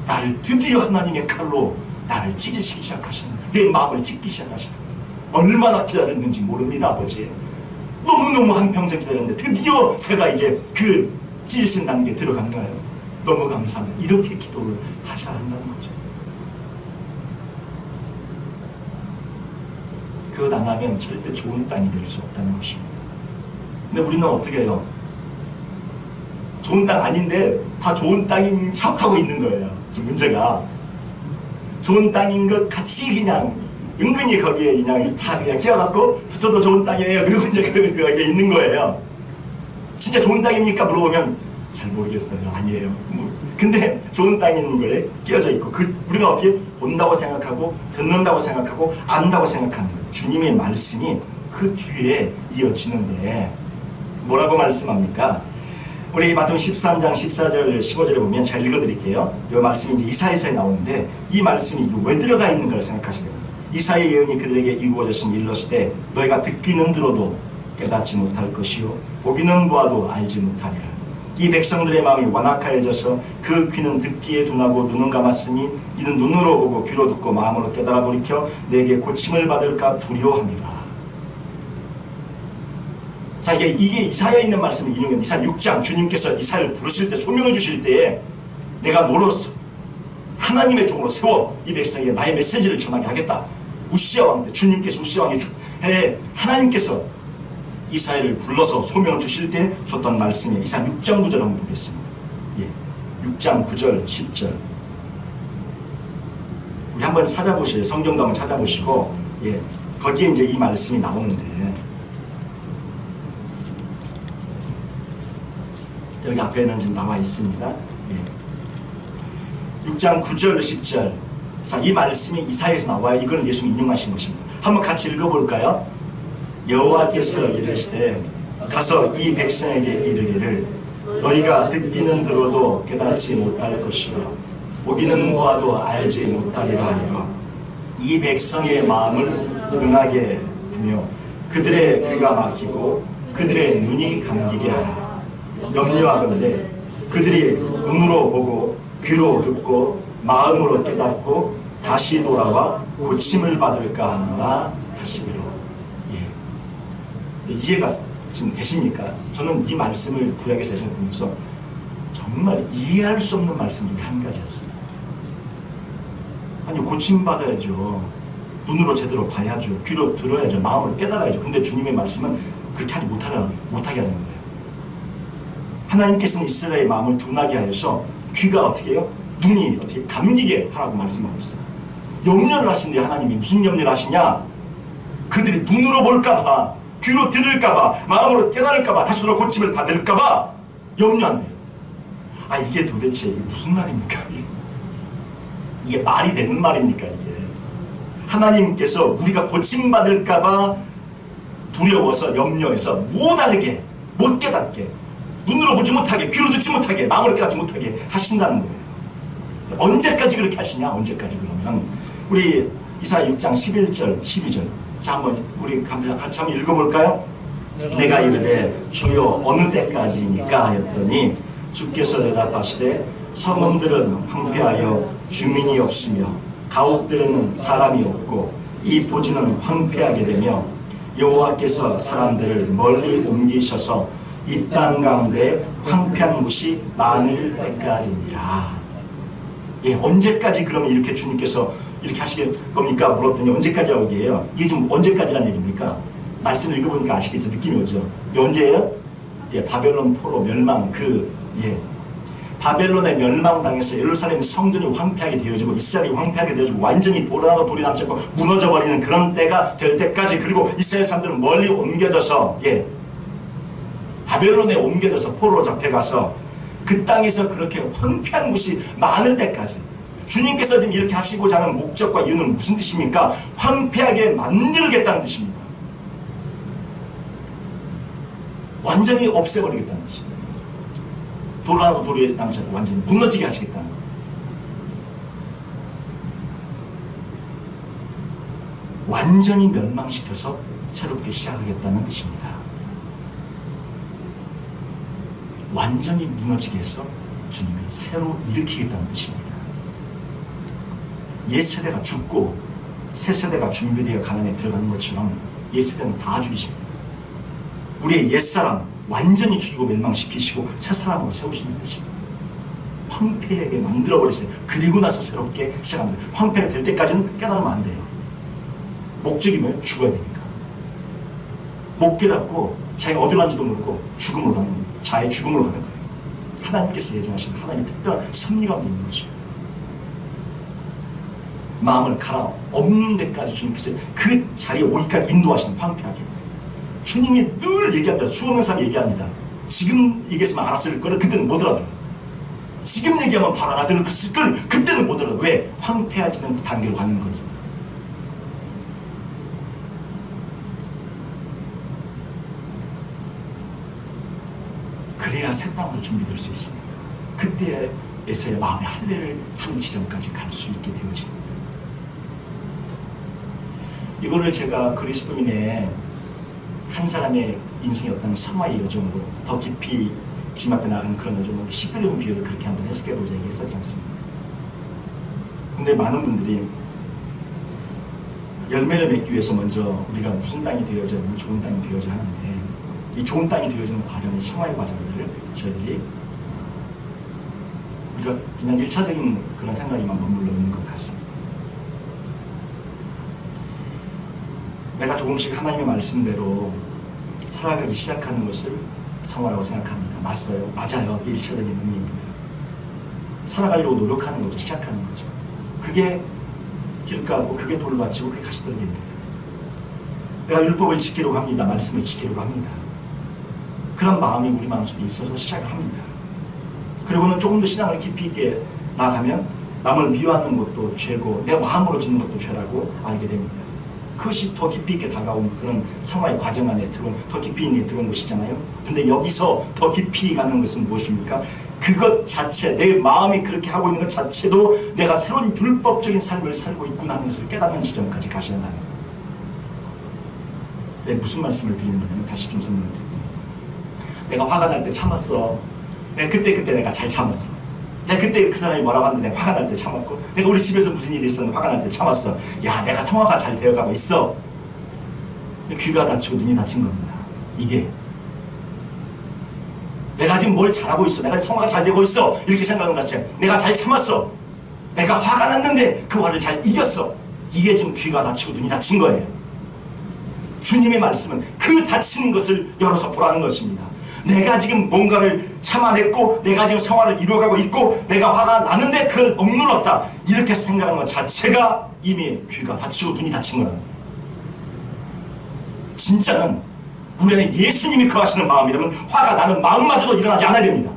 나를 드디어 하나님의 칼로 나를 찢으시기 시작하시는, 내 마음을 찢기 시작하시는, 얼마나 기다렸는지 모릅니다. 아버지. 너무너무 한평생 기다렸는데 드디어 제가 이제 그 찢으신 단계에 들어간 거예요. 너무 감사합니다. 이렇게 기도를 하셔야 한다는 거죠. 그것 안 하면 절대 좋은 땅이 될 수 없다는 것입니다. 근데 우리는 어떻게 해요? 좋은 땅 아닌데 다 좋은 땅인 척하고 있는 거예요. 좀 문제가 좋은 땅인 것 같이 그냥 은근히 거기에 그냥 다 그냥 끼어갖고 저도 좋은 땅이에요. 그리고 이제 그게 있는 거예요. 진짜 좋은 땅입니까? 물어보면 잘 모르겠어요. 아니에요. 근데 좋은 땅인 거에 끼어져 있고 우리가 어떻게 본다고 생각하고 듣는다고 생각하고 안다고 생각하는 거예요. 주님의 말씀이 그 뒤에 이어지는데 뭐라고 말씀합니까? 우리 마태복음 13장 14절 15절에 보면 제가 읽어드릴게요. 이 말씀이 이제 이사야서에 나오는데 이 말씀이 왜 들어가 있는 걸 생각하시게 됩니다. 이사야의 예언이 그들에게 이루어졌으니 일러스되 너희가 듣기는 들어도 깨닫지 못할 것이요 보기는 보아도 알지 못하리라. 이 백성들의 마음이 완악하여져서 그 귀는 듣기에 둔하고 눈은 감았으니 이는 눈으로 보고 귀로 듣고 마음으로 깨달아 돌이켜 내게 고침을 받을까 두려워함이라. 자, 이게 이사야에 있는 말씀을 인용합니다. 이사야 6장 주님께서 이사야를 부르실 때 소명을 주실 때에 내가 너로서 하나님의 종으로 세워 이 백성에게 나의 메시지를 전하게 하겠다. 우시야 왕 때 주님께서 우시야 왕의 해에 하나님께서 이사야를 불러서 소명을 주실 때 줬던 말씀이 이사야 6장 9절 한번 보겠습니다. 예, 6장 9절 10절 우리 한번 찾아보세요. 성경도 한번 찾아보시고 예, 거기에 이제 이 말씀이 나오는데 여기 앞에는 지금 나와 있습니다. 예. 6장 9절 10절 자, 이 말씀이 이사야에서 나와요. 이거는 예수님이 인용하신 것입니다. 한번 같이 읽어볼까요? 여호와께서 이르시되 가서 이 백성에게 이르기를 너희가 듣기는 들어도 깨닫지 못할 것이요 보기는 보아도 알지 못하리라 하여 이 백성의 마음을 둔하게 하며 그들의 귀가 막히고 그들의 눈이 감기게 하라. 염려하건대 그들이 눈으로 보고 귀로 듣고 마음으로 깨닫고 다시 돌아와 고침을 받을까 하나 하시기로. 예. 이해가 지금 되십니까? 저는 이 말씀을 구약에서 보면서 정말 이해할 수 없는 말씀 중에 한 가지였어요. 아니 고침받아야죠. 눈으로 제대로 봐야죠. 귀로 들어야죠. 마음으로 깨달아야죠. 근데 주님의 말씀은 그렇게 하지 못하게 하는 거예요. 하나님께서는 이스라엘의 마음을 둔하게 하여서 귀가 어떻게 해요? 눈이 어떻게 감기게 하라고 말씀하고 있어요. 염려를 하신대요. 하나님이 무슨 염려를 하시냐? 그들이 눈으로 볼까봐, 귀로 들을까봐, 마음으로 깨달을까봐, 다시도 고침을 받을까봐 염려한대요. 아, 이게 도대체 이게 무슨 말입니까? 이게 말이 되는 말입니까? 이게 하나님께서 우리가 고침받을까봐 두려워서 염려해서 못 알게, 못 깨닫게, 눈으로 보지 못하게, 귀로 듣지 못하게, 마음으로 깨닫지 못하게 하신다는 거예요. 언제까지 그렇게 하시냐? 언제까지 그러면 우리 이사야 6장 11절 12절 자, 한번 우리 같이 한번 읽어볼까요? 내가 이르되 주여 어느 때까지입니까? 하였더니 주께서 대답하시되 성읍들은 황폐하여 주민이 없으며 가옥들에는 사람이 없고 이 부지는 황폐하게 되며 여호와께서 사람들을 멀리 옮기셔서 이 땅 가운데 황폐한 곳이 많을 때까지니라. 예, 언제까지 그러면 이렇게 주님께서 이렇게 하실 겁니까? 물었더니 언제까지라고 얘기해요. 이게 지금 언제까지라는 얘기입니까? 말씀을 읽어보니까 아시겠죠? 느낌이 오죠? 이게 언제예요? 예, 바벨론 포로 멸망 바벨론의 멸망당해서 예루살렘 성전이 황폐하게 되어지고 이스라엘이 황폐하게 되어지고 완전히 돌아가고 돌이 남지 않고 무너져버리는 그런 때가 될 때까지, 그리고 이스라엘 사람들은 멀리 옮겨져서 바벨론에 옮겨져서 포로로 잡혀가서 그 땅에서 그렇게 황폐한 곳이 많을 때까지, 주님께서 지금 이렇게 하시고자 하는 목적과 이유는 무슨 뜻입니까? 황폐하게 만들겠다는 뜻입니다. 완전히 없애버리겠다는 뜻입니다. 돌아가고 돌이 남지 않고 완전히 무너지게 하시겠다는 거예요. 완전히 멸망시켜서 새롭게 시작하겠다는 뜻입니다. 완전히 무너지게 해서 주님이 새로 일으키겠다는 뜻입니다. 옛 세대가 죽고 새 세대가 준비되어 가난에 들어가는 것처럼 옛 세대는 다 죽이십니다. 우리의 옛사람 완전히 죽이고 멸망시키시고 새 사람으로 세우시는 뜻입니다. 황폐하게 만들어버리세요. 그리고 나서 새롭게 시작합니다. 황폐가 될 때까지는 깨달으면 안 돼요. 목적이 뭐예요? 죽어야 되니까. 못 깨닫고 자기가 어디로 가는지도 모르고 죽음으로 가는 겁니다. 자의 죽음으로 가는 거예요. 하나님께서 예정하신 하나님의 특별한 섭리가 있는 것입니다. 마음을 갈아 없는 데까지 주님께서 그 자리에 오기까지 인도하시는, 황폐하게. 주님이 늘 얘기합니다. 수많은 사람이 얘기합니다. 지금 얘기했으면 알았을 거를 그때는 못 알아들어요. 지금 얘기하면 바로 알아들을 걸 그때는 못 알아들어요. 왜? 황폐해지는 단계로 가는 거니까. 그래야 새 땅으로 준비될 수 있으니까. 그때에서야 마음의 할례를 하는 지점까지 갈 수 있게 되어집니다. 이거를 제가 그리스도인의 한 사람의 인생의 어떤 성화의 여정으로 더 깊이 주님 앞에 나가는 그런 여정으로 시페리온 비유를 그렇게 한번 해석해보자 얘기했었지 않습니까? 근데 많은 분들이 열매를 맺기 위해서 먼저 우리가 무슨 땅이 되어져야 되면 좋은 땅이 되어져야 하는데, 이 좋은 땅이 되어지는 과정이 성화의 과정들을 저희들이 우리가 그냥 1차적인 그런 생각에만 머물러 있는 것 같습니다. 내가 조금씩 하나님의 말씀대로 살아가기 시작하는 것을 성화라고 생각합니다. 맞아요. 이게 1차적인 의미입니다. 살아가려고 노력하는 거죠. 시작하는 거죠. 그게 길가고 그게 돌받치고 그게 가시떨기입니다. 내가 율법을 지키려고 합니다. 말씀을 지키려고 합니다. 그런 마음이 우리 마음속에 있어서 시작을 합니다. 그리고는 조금 더 신앙을 깊이 있게 나가면 남을 미워하는 것도 죄고 내 마음으로 짓는 것도 죄라고 알게 됩니다. 그것이 더 깊이 있게 다가온 그런 성화의 과정 안에 더 깊이 있게 들어온 것이잖아요. 근데 여기서 더 깊이 가는 것은 무엇입니까? 그것 자체, 내 마음이 그렇게 하고 있는 것 자체도 내가 새로운 율법적인 삶을 살고 있구나 하는 것을 깨닫는 지점까지 가셔야 한다는 거예요. 네, 무슨 말씀을 드리는 거냐면 다시 좀 설명을 드릴게요. 내가 화가 날 때 참았어. 그때 내가 잘 참았어. 내가 그때 그 사람이 뭐라고 하는데 내가 화가 날 때 참았고, 내가 우리 집에서 무슨 일이 있었는데 화가 날 때 참았어. 야, 내가 성화가 잘 되어가고 있어. 귀가 다치고 눈이 다친 겁니다. 이게 내가 지금 뭘 잘하고 있어. 내가 성화가 잘 되고 있어. 이렇게 생각하는 것 자체. 내가 잘 참았어. 내가 화가 났는데 그 화를 잘 이겼어. 이게 지금 귀가 다치고 눈이 다친 거예요. 주님의 말씀은 그 다치는 것을 열어서 보라는 것입니다. 내가 지금 뭔가를 참아냈고 내가 지금 성화를 이루어가고 있고 내가 화가 나는데 그걸 억눌렀다 이렇게 생각하는 것 자체가 이미 귀가 닫히고 눈이 닫힌 거라는 거예요. 진짜는 우리 안에 예수님이 거하시는 마음이라면 화가 나는 마음마저도 일어나지 않아야 됩니다.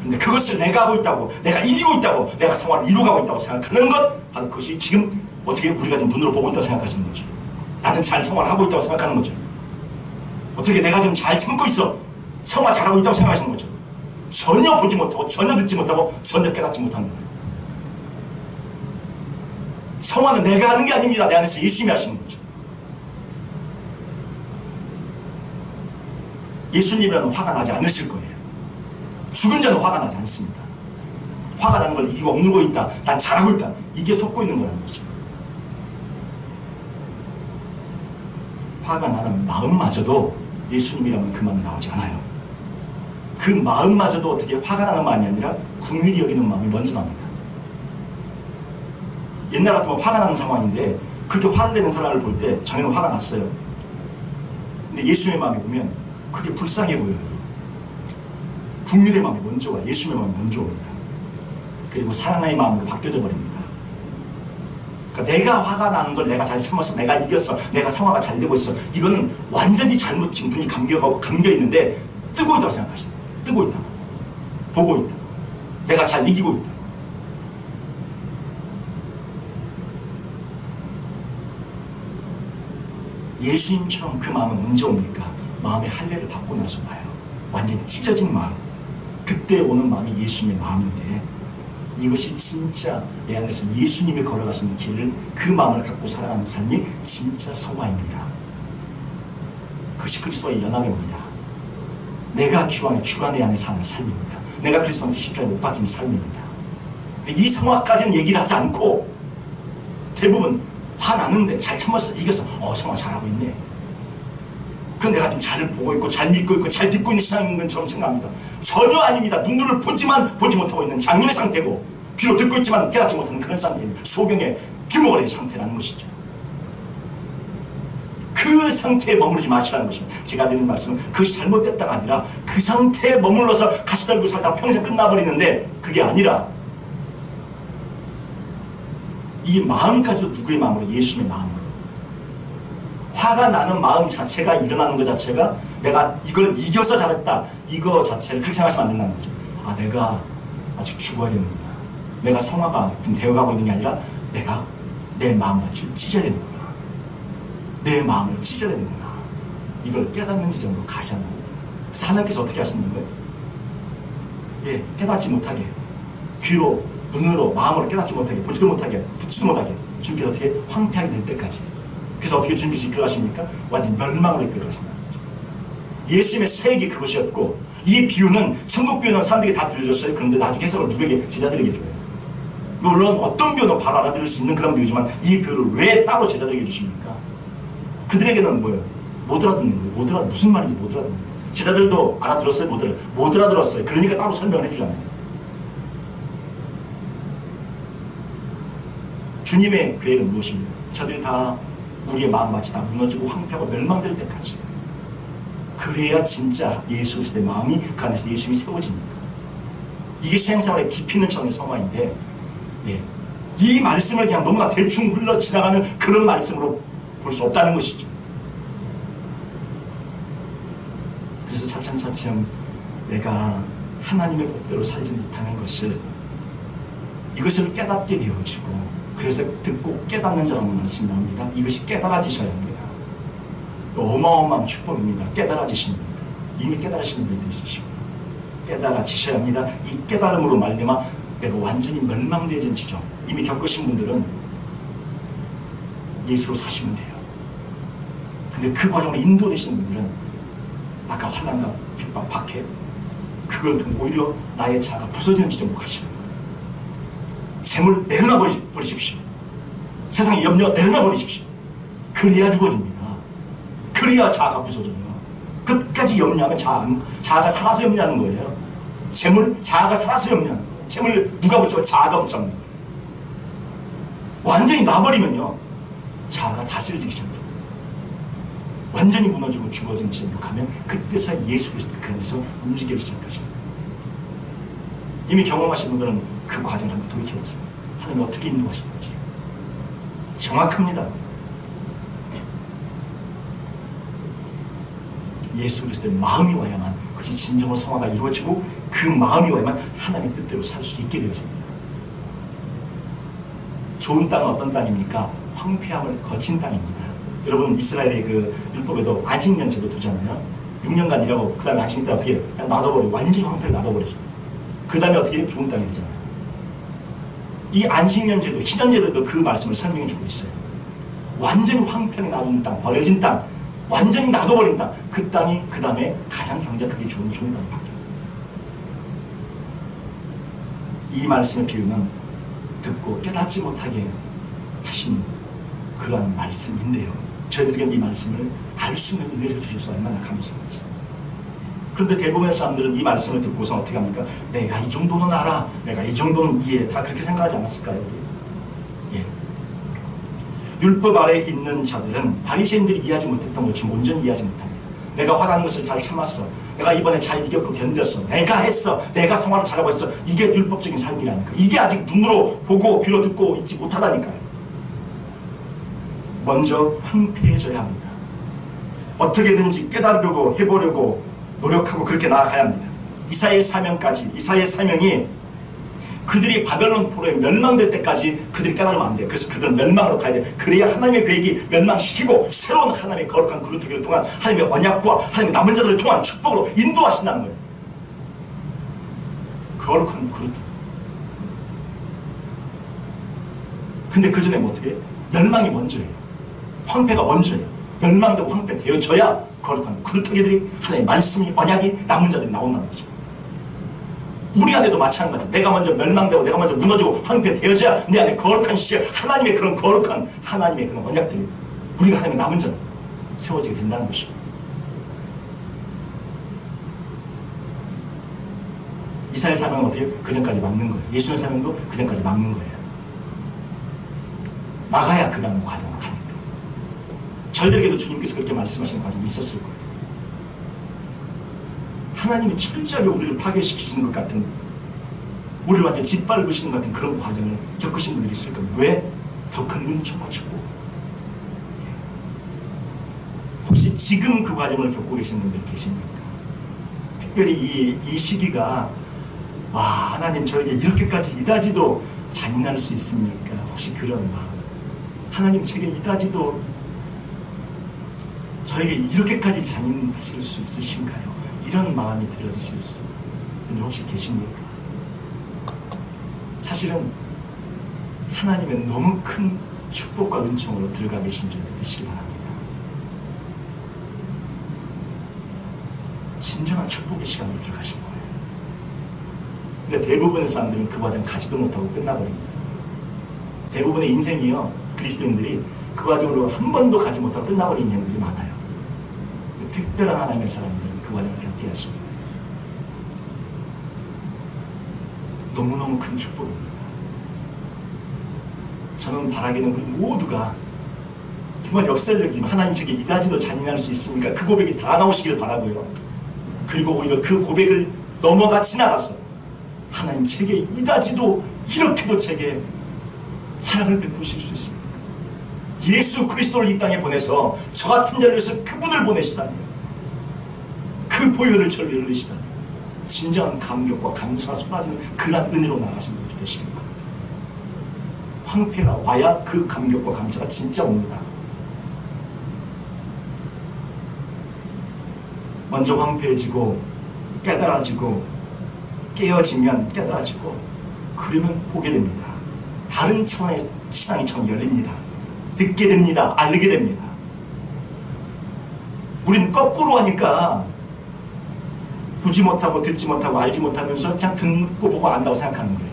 근데 그것을 내가 하고 있다고, 내가 이기고 있다고, 내가 성화를 이루어가고 있다고 생각하는 것, 바로 그것이 지금 어떻게 우리가 지금 눈으로 보고 있다고 생각하시는 거죠. 나는 잘 성화를 하고 있다고 생각하는 거죠. 어떻게 내가 지금 잘 참고 있어, 성화 잘하고 있다고 생각하시는 거죠. 전혀 보지 못하고, 전혀 듣지 못하고, 전혀 깨닫지 못하는 거예요. 성화는 내가 하는 게 아닙니다. 내 안에서 예수님이 하시는 거죠. 예수님이라면 화가 나지 않으실 거예요. 죽은 자는 화가 나지 않습니다. 화가 나는 걸 이기고 억누르고 있다, 난 잘하고 있다, 이게 속고 있는 거라는 거죠. 화가 나는 마음마저도 예수님이라면 그 마음이 나오지 않아요. 그 마음마저도 어떻게 화가 나는 마음이 아니라 긍휼히 여기는 마음이 먼저 납니다. 옛날 같으면 화가 나는 상황인데 그렇게 화를 내는 사람을 볼 때 자기는 화가 났어요. 근데 예수님의 마음에 보면 그게 불쌍해 보여요. 긍휼의 마음이 먼저 와요. 예수님의 마음이 먼저 옵니다. 그리고 사랑의 마음으로 바뀌어져 버립니다. 그러니까 내가 화가 나는 걸 내가 잘 참았어, 내가 이겼어, 내가 성화가 잘 되고 있어, 이거는 완전히 잘못 지금 눈이 감겨 있는데 뜨고 있다고 생각하시는 거예요. 뜨고 있다고, 보고 있다고, 내가 잘 이기고 있다고. 예수님처럼 그 마음은 언제 옵니까? 마음의 할례를 받고 나서 와요. 완전히 찢어진 마음, 그때 오는 마음이 예수님의 마음인데, 이것이 진짜 내 안에서 예수님이 걸어가시는 길을, 그 마음을 갖고 살아가는 삶이 진짜 성화입니다. 그것이 그리스도와의 연합입니다. 내가 주 안에 사는 삶입니다. 내가 그리스도한테 십자가에 못 박힌 삶입니다. 이 성화까지는 얘기를 하지 않고 대부분 화나는데 잘 참았어, 이겼어, 성화 잘하고 있네, 그건 내가 지금 잘 보고 있고 잘 믿고 있고 잘 듣고 있는 신앙인 것처럼 생각합니다. 전혀 아닙니다. 눈으로 보지만 보지 못하고 있는 장님의 상태고, 귀로 듣고 있지만 깨닫지 못하는 그런 상태입니다. 소경의 규모의 상태라는 것이죠. 그 상태에 머무르지 마시라는 것입니다. 제가 드린 말씀은 그것이 잘못됐다가 아니라 그 상태에 머물러서 가시 달고 살다가 평생 끝나버리는데, 그게 아니라 이 마음까지도 누구의 마음으로? 예수님의 마음으로. 화가 나는 마음 자체가, 일어나는 것 자체가 내가 이걸 이겨서 잘했다, 이거 자체를 그렇게 생각하시면 안 된다는 거죠. 내가 아직 죽어야 되는구나, 내가 성화가 지금 되어가고 있는 게 아니라 내가 내 마음밭을 찢어야 되는구나, 내 마음을 찢어야 되는구나, 이걸 깨닫는 지점으로 가셔야 합니다. 그래서 하나님께서 어떻게 하시는 거예요? 깨닫지 못하게, 귀로, 눈으로, 마음으로 깨닫지 못하게, 보지도 못하게, 듣지도 못하게 주님께서 어떻게 황폐하게 될 때까지. 그래서 어떻게 주님께서 이끌어가십니까? 완전히 멸망으로 이끌어가신다는 거죠. 예수님의 세계 그것이었고, 이 비유는, 천국 비유는 사람들에게 다 들려줬어요. 그런데 나중에 해석을 누구에게? 제자들에게 줘요. 물론 어떤 비유도 바로 알아들을 수 있는 그런 비유지만, 이 비유를 왜 따로 제자들에게 주십니까? 그들에게는 뭐예요? 못 알아듣는 거예요. 무슨 말인지 못 알아듣는 거예요. 제자들도 알아들었어요? 못 알아들었어요. 그러니까 따로 설명을 해주잖아요. 주님의 계획은 무엇입니까? 저들이 다 우리의 마음밭이 다 무너지고 황폐하고 멸망될 때까지. 그래야 진짜 예수 그리스도의 마음이 그 안에서 예수님이 세워집니다. 이게 신앙생활의 깊이 있는 차원의 성화인데, 이 말씀을 그냥 너무나 대충 흘러 지나가는 그런 말씀으로 볼 수 없다는 것이죠. 그래서 차츰차츰 내가 하나님의 법대로 살지 못하는 것을, 이것을 깨닫게 되어지고, 그래서 듣고 깨닫는 자라는 말씀이 나옵니다. 이것이 깨달아지셔야 합니다. 어마어마한 축복입니다. 깨달아지시는 분들, 이미 깨달으시는 분들도 있으시고, 깨달아지셔야 합니다. 이 깨달음으로 말미암아 내가 완전히 멸망되어진 지점, 이미 겪으신 분들은 예수로 사시면 돼요. 근데 그 과정을 인도되시는 분들은 아까 환난과 핍박, 박해, 그걸 통해 오히려 나의 자아가 부서지는 지점으로 가시는 거예요. 재물 내려놔 버리십시오. 세상의 염려 내려놔 버리십시오. 그래야 죽어집니다. 그래야 자아가 부서져요. 끝까지 염려하면 자아가 살아서 염려하는 거예요. 재물, 자아가 살아서 염려하는 거예요. 재물 누가 붙잡아? 자아가 붙잡는 거예요. 완전히 놔버리면요, 자아가 다스려지기 시작해요. 완전히 무너지고 죽어진 지점으로 가면 그때서 예수 그리스도 그 안에서 움직이기 시작하십니다. 이미 경험하신 분들은 그 과정을 한번 돌이켜보세요. 하나님이 어떻게 인도하시는지 정확합니다. 예수 그리스도의 마음이 와야만 그것이 진정으로 성화가 이루어지고 그 마음이 와야만 하나님의 뜻대로 살 수 있게 되어집니다. 좋은 땅은 어떤 땅입니까? 황폐함을 거친 땅입니다. 여러분 이스라엘의 그 율법에도 안식년 제도 두잖아요. 6년간 일하고 그 다음에 안식년 때 어떻게 해요? 그냥 놔둬버리고 완전히 황폐하게 놔둬버리죠. 그 다음에 어떻게 해요? 좋은 땅이 되잖아요. 이 안식년 제도, 희년 제도도 그 말씀을 설명해 주고 있어요. 완전히 황폐하게 놔둔 땅, 버려진 땅, 완전히 놔둬버린 땅, 그 땅이 그 다음에 가장 경작하기 좋은 땅이 바뀌어요. 이 말씀의 비유는 듣고 깨닫지 못하게 하신 그러한 말씀인데요. 저희들에게 이 말씀을 알 수 있는 은혜를 주셔서 얼마나 감사한지. 그런데 대부분의 사람들은 이 말씀을 듣고서 어떻게 합니까? 내가 이 정도는 알아, 내가 이 정도는 이해해. 다 그렇게 생각하지 않았을까요? 우리? 예. 율법 아래에 있는 자들은 바리새인들이 이해하지 못했던 것처럼 온전히 이해하지 못합니다. 내가 화나는 것을 잘 참았어, 내가 이번에 잘 이겼고 견뎠어, 내가 했어, 내가 성화를 잘하고 있어, 이게 율법적인 삶이라니까. 이게 아직 눈으로 보고 귀로 듣고 있지 못하다니까요. 먼저 황폐해져야 합니다. 어떻게든지 깨달으려고 해보려고 노력하고 그렇게 나아가야 합니다. 이사야의 사명까지, 이사야의 사명이 그들이 바벨론 포로에 멸망될 때까지 그들이 깨달으면 안 돼요. 그래서 그들은 멸망으로 가야 돼요. 그래야 하나님의 계획이 멸망시키고 새로운 하나님의 거룩한 그루터기를 통한 하나님의 언약과 하나님의 남은 자들을 통한 축복으로 인도하신다는 거예요. 거룩한 그루터기. 근데 그 전에 뭐 어떻게 해요? 멸망이 먼저예요. 황폐가 먼저예요. 멸망되고 황폐되어져야 거룩한 그루터기들이 하나님의 말씀이 언약이 남은 자들이 나온다는 거죠. 우리 안에도 마찬가지. 내가 먼저 멸망되고 내가 먼저 무너지고 황폐되어져야 내 안에 거룩한 시절, 하나님의 그런 거룩한 하나님의 그런 언약들이 우리가 하나님의 남은 자로 세워지게 된다는 것입니다. 이사야의 사명은 어떻게 해요? 그 전까지 막는 거예요. 예수의 사명도 그 전까지 막는 거예요. 막아야 그 다음에 과정을 가니까. 저희들에게도 주님께서 그렇게 말씀하시는 과정이 있었을 거예요. 하나님이 철저하게 우리를 파괴시키시는 것 같은, 우리를 완전히 짓밟으시는 것 같은 그런 과정을 겪으신 분들이 있을 겁니다. 왜? 더 큰 은총과 축복. 혹시 지금 그 과정을 겪고 계신 분들 계십니까? 특별히 이 시기가 하나님 저에게 이렇게까지 이다지도 잔인할 수 있습니까? 혹시 그런 마음, 하나님 제게 이다지도 저에게 이렇게까지 잔인하실 수 있으신가요? 이런 마음이 들어지실 수 분들 혹시 계십니까? 사실은 하나님의 너무 큰 축복과 은총으로 들어가 계신 줄 믿으시기 바랍니다. 진정한 축복의 시간으로 들어가신 거예요. 근데 대부분의 사람들은 그 과정 가지도 못하고 끝나버립니다. 대부분의 인생이요, 그리스도인들이 그 과정으로 한 번도 가지 못하고 끝나버린 인생들이 많아요. 특별한 하나님의 사람들은 그 과정을 겪게 하십니다. 너무너무 큰 축복입니다. 저는 바라기는 우리 모두가 정말 역설적이지만 하나님 제게 이다지도 잔인할 수 있습니까? 그 고백이 다 나오시길 바라고요. 그리고 오히려 그 고백을 넘어가 지나가서 하나님 제게 이다지도 이렇게도 제게 사랑을 베푸실 수 있습니까? 예수 그리스도를 이 땅에 보내서 저 같은 자를 위해서 그분을 보내시다니, 그 보혈을 저를 위해 흘리시다니, 진정한 감격과 감사가 쏟아지는 그러한 은혜로 나가신 분들이 되시길 바랍니다. 황폐가 와야 그 감격과 감사가 진짜 옵니다. 먼저 황폐해지고 깨달아지고 깨어지면 깨달아지고 그러면 보게 됩니다. 다른 차원의 시상이 처음 열립니다. 듣게 됩니다. 알게 됩니다. 우리는 거꾸로 하니까 보지 못하고 듣지 못하고 알지 못하면서 그냥 듣고 보고 안다고 생각하는 거예요.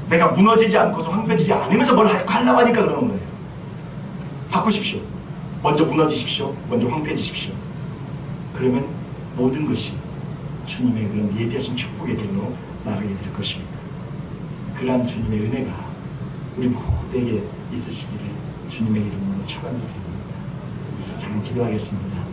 내가 무너지지 않고서 황폐해지지 않으면서 뭘 하려고 하니까 그러는 거예요. 바꾸십시오. 먼저 무너지십시오. 먼저 황폐해지십시오. 그러면 모든 것이 주님의 그런 예비하신 축복의 길로 나가게 될 것입니다. 그러한 주님의 은혜가 우리 모두에게 있으시기를 주님의 이름으로 축원을 드립니다. 자, 기도하겠습니다.